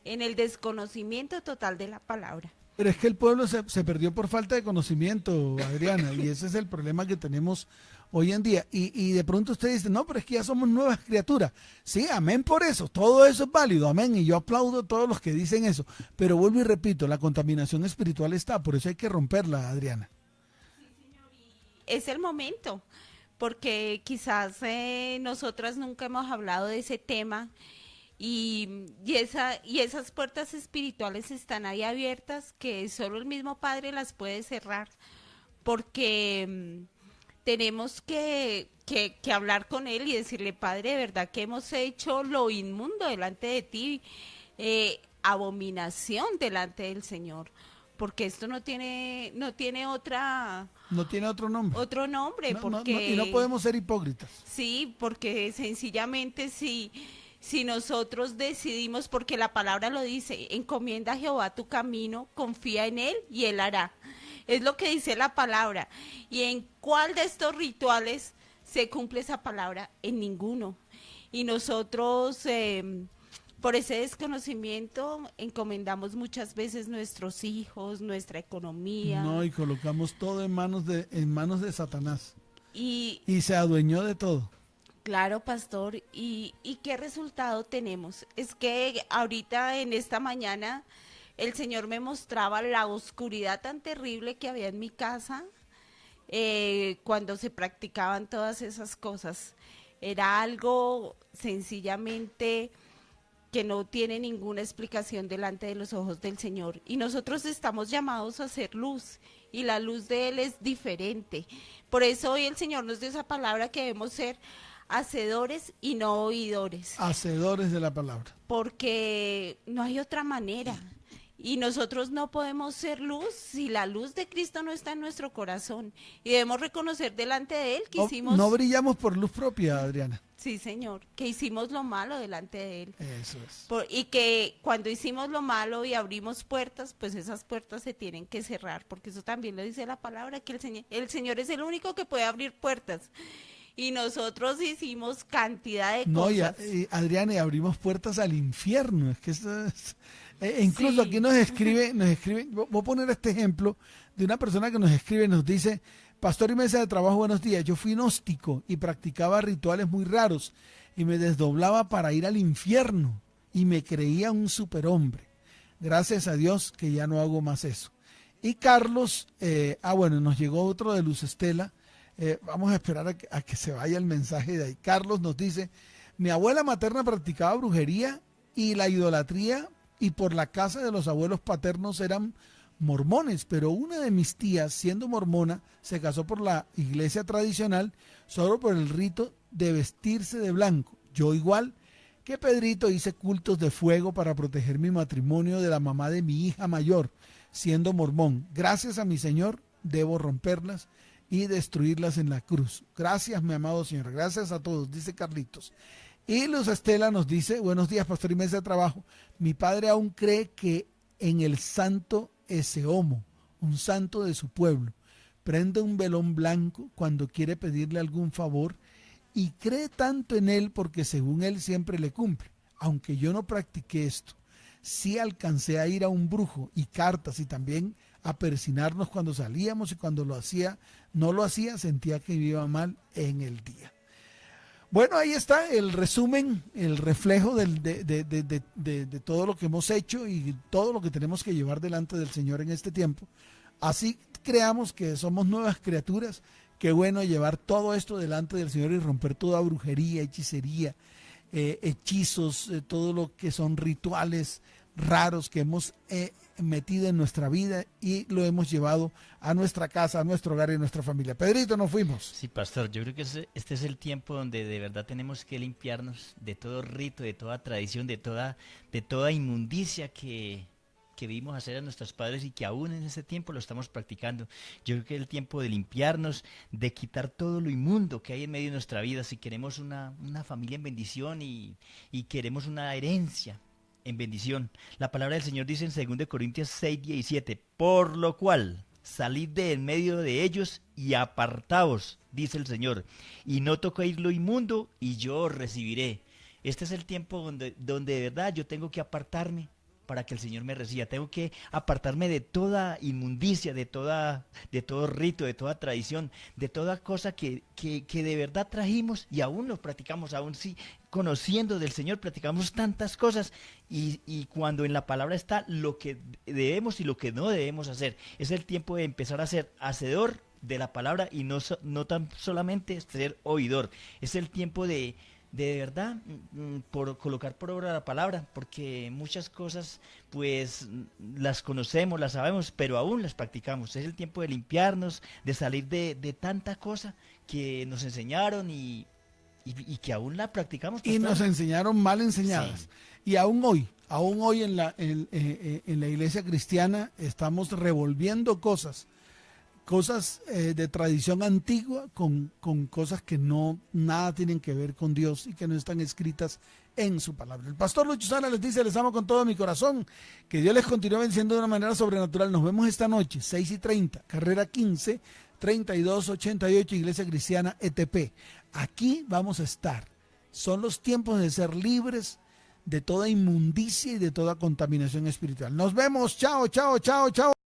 Speaker 2: en el desconocimiento total de la palabra.
Speaker 1: Pero es que el pueblo se perdió por falta de conocimiento, Adriana, y ese es el problema que tenemos hoy en día. Y de pronto usted dice, no, pero es que ya somos nuevas criaturas. Sí, amén por eso, todo eso es válido, amén, y yo aplaudo a todos los que dicen eso. Pero vuelvo y repito, la contaminación espiritual está, por eso hay que romperla, Adriana.
Speaker 2: Es el momento, porque quizás nosotras nunca hemos hablado de ese tema. Y esas puertas espirituales están ahí abiertas que solo el mismo Padre las puede cerrar porque tenemos que hablar con Él y decirle, Padre, de verdad que hemos hecho lo inmundo delante de ti, abominación delante del Señor, porque esto no tiene otro nombre. Porque
Speaker 1: y no podemos ser hipócritas.
Speaker 2: Sí, porque sencillamente si nosotros decidimos, porque la palabra lo dice, encomienda a Jehová tu camino, confía en Él y Él hará. Es lo que dice la palabra. ¿Y en cuál de estos rituales se cumple esa palabra? En ninguno. Y nosotros, por ese desconocimiento, encomendamos muchas veces nuestros hijos, nuestra economía.
Speaker 1: No, y colocamos todo en manos de Satanás.
Speaker 2: Y
Speaker 1: se adueñó de todo.
Speaker 2: Claro, pastor, ¿y qué resultado tenemos? Es que ahorita en esta mañana el Señor me mostraba la oscuridad tan terrible que había en mi casa cuando se practicaban todas esas cosas. Era algo sencillamente que no tiene ninguna explicación delante de los ojos del Señor. Y nosotros estamos llamados a hacer luz, y la luz de Él es diferente. Por eso hoy el Señor nos dio esa palabra que debemos ser hacedores y no oidores.
Speaker 1: Hacedores de la palabra.
Speaker 2: Porque no hay otra manera. Y nosotros no podemos ser luz si la luz de Cristo no está en nuestro corazón. Y debemos reconocer delante de Él que hicimos...
Speaker 1: No brillamos por luz propia, Adriana.
Speaker 2: Sí, Señor, que hicimos lo malo delante de Él.
Speaker 1: Eso es.
Speaker 2: Y que cuando hicimos lo malo y abrimos puertas, pues esas puertas se tienen que cerrar. Porque eso también lo dice la palabra, que el Señor es el único que puede abrir puertas. Y nosotros hicimos cantidad de cosas.
Speaker 1: No, Adriana, y abrimos puertas al infierno. Es que eso es... incluso sí. Aquí nos escribe, voy a poner este ejemplo de una persona que nos escribe, nos dice, Pastor y mesa de trabajo, buenos días. Yo fui gnóstico y practicaba rituales muy raros y me desdoblaba para ir al infierno y me creía un superhombre. Gracias a Dios que ya no hago más eso. Y Carlos, bueno, nos llegó otro de Luz Estela. Vamos a esperar a que se vaya el mensaje de ahí. Carlos nos dice, mi abuela materna practicaba brujería y la idolatría y por la casa de los abuelos paternos eran mormones, pero una de mis tías, siendo mormona, se casó por la iglesia tradicional solo por el rito de vestirse de blanco. Yo igual que Pedrito hice cultos de fuego para proteger mi matrimonio de la mamá de mi hija mayor, siendo mormón. Gracias a mi Señor debo romperlas y destruirlas en la cruz. Gracias, mi amado Señor. Gracias a todos, dice Carlitos. Y Luz Estela nos dice, buenos días, pastor y mesa de trabajo. Mi padre aún cree que en el santo Eseomo, un santo de su pueblo, prende un velón blanco cuando quiere pedirle algún favor y cree tanto en él porque según él siempre le cumple. Aunque yo no practiqué esto, sí alcancé a ir a un brujo y cartas y también a persinarnos cuando salíamos y cuando no lo hacía, sentía que iba mal en el día. Bueno, ahí está el resumen, el reflejo de todo lo que hemos hecho y todo lo que tenemos que llevar delante del Señor en este tiempo. Así creamos que somos nuevas criaturas. Qué bueno llevar todo esto delante del Señor y romper toda brujería, hechicería, hechizos, todo lo que son rituales raros que hemos metido en nuestra vida y lo hemos llevado a nuestra casa, a nuestro hogar y a nuestra familia. Pedrito, nos fuimos.
Speaker 3: Sí, pastor, yo creo que este es el tiempo donde de verdad tenemos que limpiarnos de todo rito, de toda tradición, de toda inmundicia que vimos hacer a nuestros padres y que aún en ese tiempo lo estamos practicando. Yo creo que es el tiempo de limpiarnos, de quitar todo lo inmundo que hay en medio de nuestra vida. Si queremos una familia en bendición y queremos una herencia en bendición. La palabra del Señor dice en 2 Corintios 6:17, por lo cual salid de en medio de ellos y apartaos, dice el Señor, y no toquéis lo inmundo y yo os recibiré. Este es el tiempo donde de verdad yo tengo que apartarme para que el Señor me reciba. Tengo que apartarme de toda inmundicia, de todo rito, de toda tradición, de toda cosa que de verdad trajimos y aún lo practicamos, aún sí, conociendo del Señor, practicamos tantas cosas y cuando en la palabra está lo que debemos y lo que no debemos hacer. Es el tiempo de empezar a ser hacedor de la palabra y no tan solamente ser oidor. Es el tiempo de verdad, por colocar por obra la palabra, porque muchas cosas pues las conocemos, las sabemos, pero aún las practicamos. Es el tiempo de limpiarnos, de salir de tanta cosa que nos enseñaron y que aún la practicamos.
Speaker 1: Y nos enseñaron mal enseñadas. Sí. Y aún hoy en la iglesia cristiana estamos revolviendo cosas de tradición antigua con cosas que nada tienen que ver con Dios y que no están escritas en su palabra. El pastor Lucho Salas les dice, les amo con todo mi corazón, que Dios les continúe venciendo de una manera sobrenatural. Nos vemos esta noche, 6:30, carrera 15, 3288, Iglesia Cristiana ETP. Aquí vamos a estar. Son los tiempos de ser libres de toda inmundicia y de toda contaminación espiritual. Nos vemos, chao, chao, chao, chao.